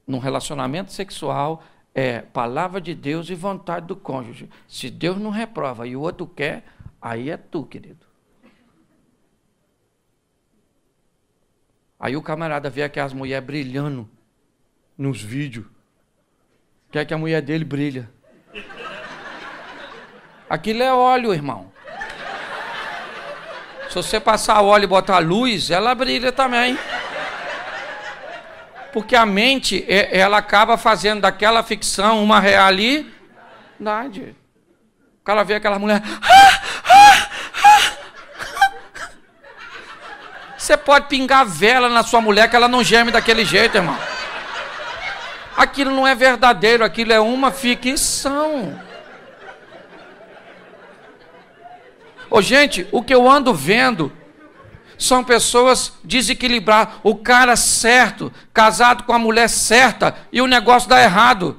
Num relacionamento sexual, é palavra de Deus e vontade do cônjuge. Se Deus não reprova e o outro quer, aí é tu, querido. Aí o camarada vê aquelas mulheres brilhando nos vídeos. Quer que a mulher dele brilha. Aquilo é óleo, irmão. Se você passar óleo e botar luz, ela brilha também. Porque a mente, ela acaba fazendo daquela ficção uma realidade. O cara vê aquela mulher... Você pode pingar vela na sua mulher que ela não geme daquele jeito, irmão. Aquilo não é verdadeiro, aquilo é uma ficção. Ô, gente, o que eu ando vendo são pessoas desequilibradas. O cara certo, casado com a mulher certa, e o negócio dá errado.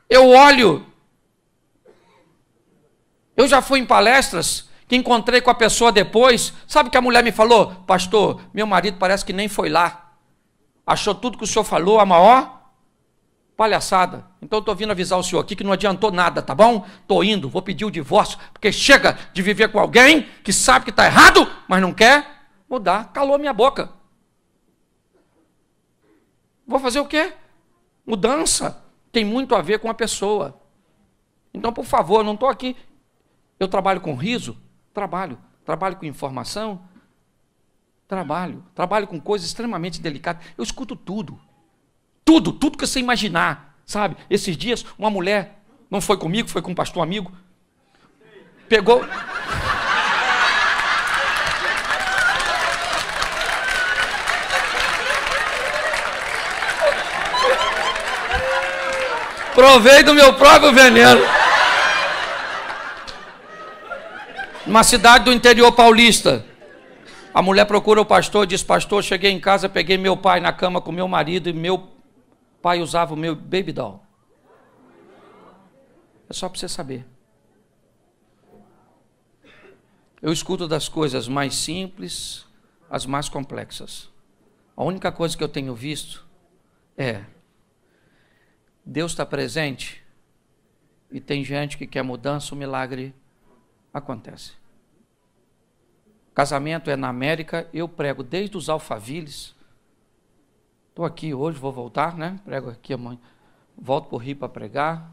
Eu olho. Eu já fui em palestras que encontrei com a pessoa depois. Sabe o que a mulher me falou? Pastor, meu marido parece que nem foi lá. Achou tudo que o senhor falou a maior palhaçada. Então eu estou vindo avisar o senhor aqui que não adiantou nada, tá bom? Estou indo, vou pedir o divórcio, porque chega de viver com alguém que sabe que está errado, mas não quer mudar. Calou minha boca. Vou fazer o quê? Mudança tem muito a ver com a pessoa. Então, por favor, eu não estou aqui. Eu trabalho com riso? Trabalho. Trabalho com informação? Trabalho com coisas extremamente delicadas. Eu escuto tudo. Tudo que você imaginar, sabe? Esses dias, uma mulher, não foi comigo, foi com um pastor amigo, pegou... Provei do meu próprio veneno. Numa cidade do interior paulista, a mulher procura o pastor, diz: pastor, cheguei em casa, peguei meu pai na cama com meu marido e meu pai usava o meu baby doll. É só para você saber. Eu escuto das coisas mais simples às mais complexas. A única coisa que eu tenho visto é: Deus está presente e tem gente que quer mudança, o milagre acontece. Casamento é na América, eu prego desde os alfaviles. Estou aqui hoje, vou voltar, né? Prego aqui amanhã. Volto para o Rio para pregar.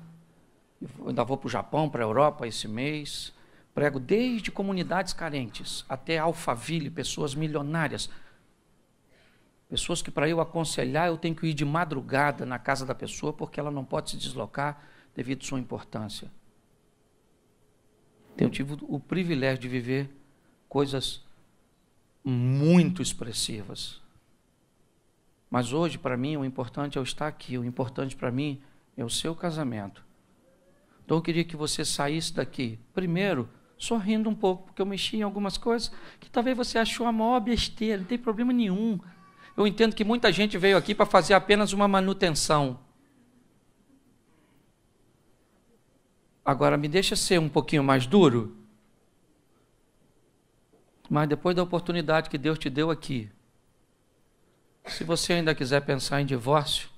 Ainda vou para o Japão, para a Europa esse mês. Prego desde comunidades carentes até alfaville, pessoas milionárias. Pessoas que para eu aconselhar eu tenho que ir de madrugada na casa da pessoa porque ela não pode se deslocar devido à sua importância. Tenho tido o privilégio de viver coisas muito expressivas. Mas hoje, para mim, o importante é eu estar aqui. O importante para mim é o seu casamento. Então eu queria que você saísse daqui, primeiro, sorrindo um pouco, porque eu mexi em algumas coisas que talvez você achou a maior besteira, não tem problema nenhum. Eu entendo que muita gente veio aqui para fazer apenas uma manutenção. Agora, me deixa ser um pouquinho mais duro. Mas depois da oportunidade que Deus te deu aqui, se você ainda quiser pensar em divórcio,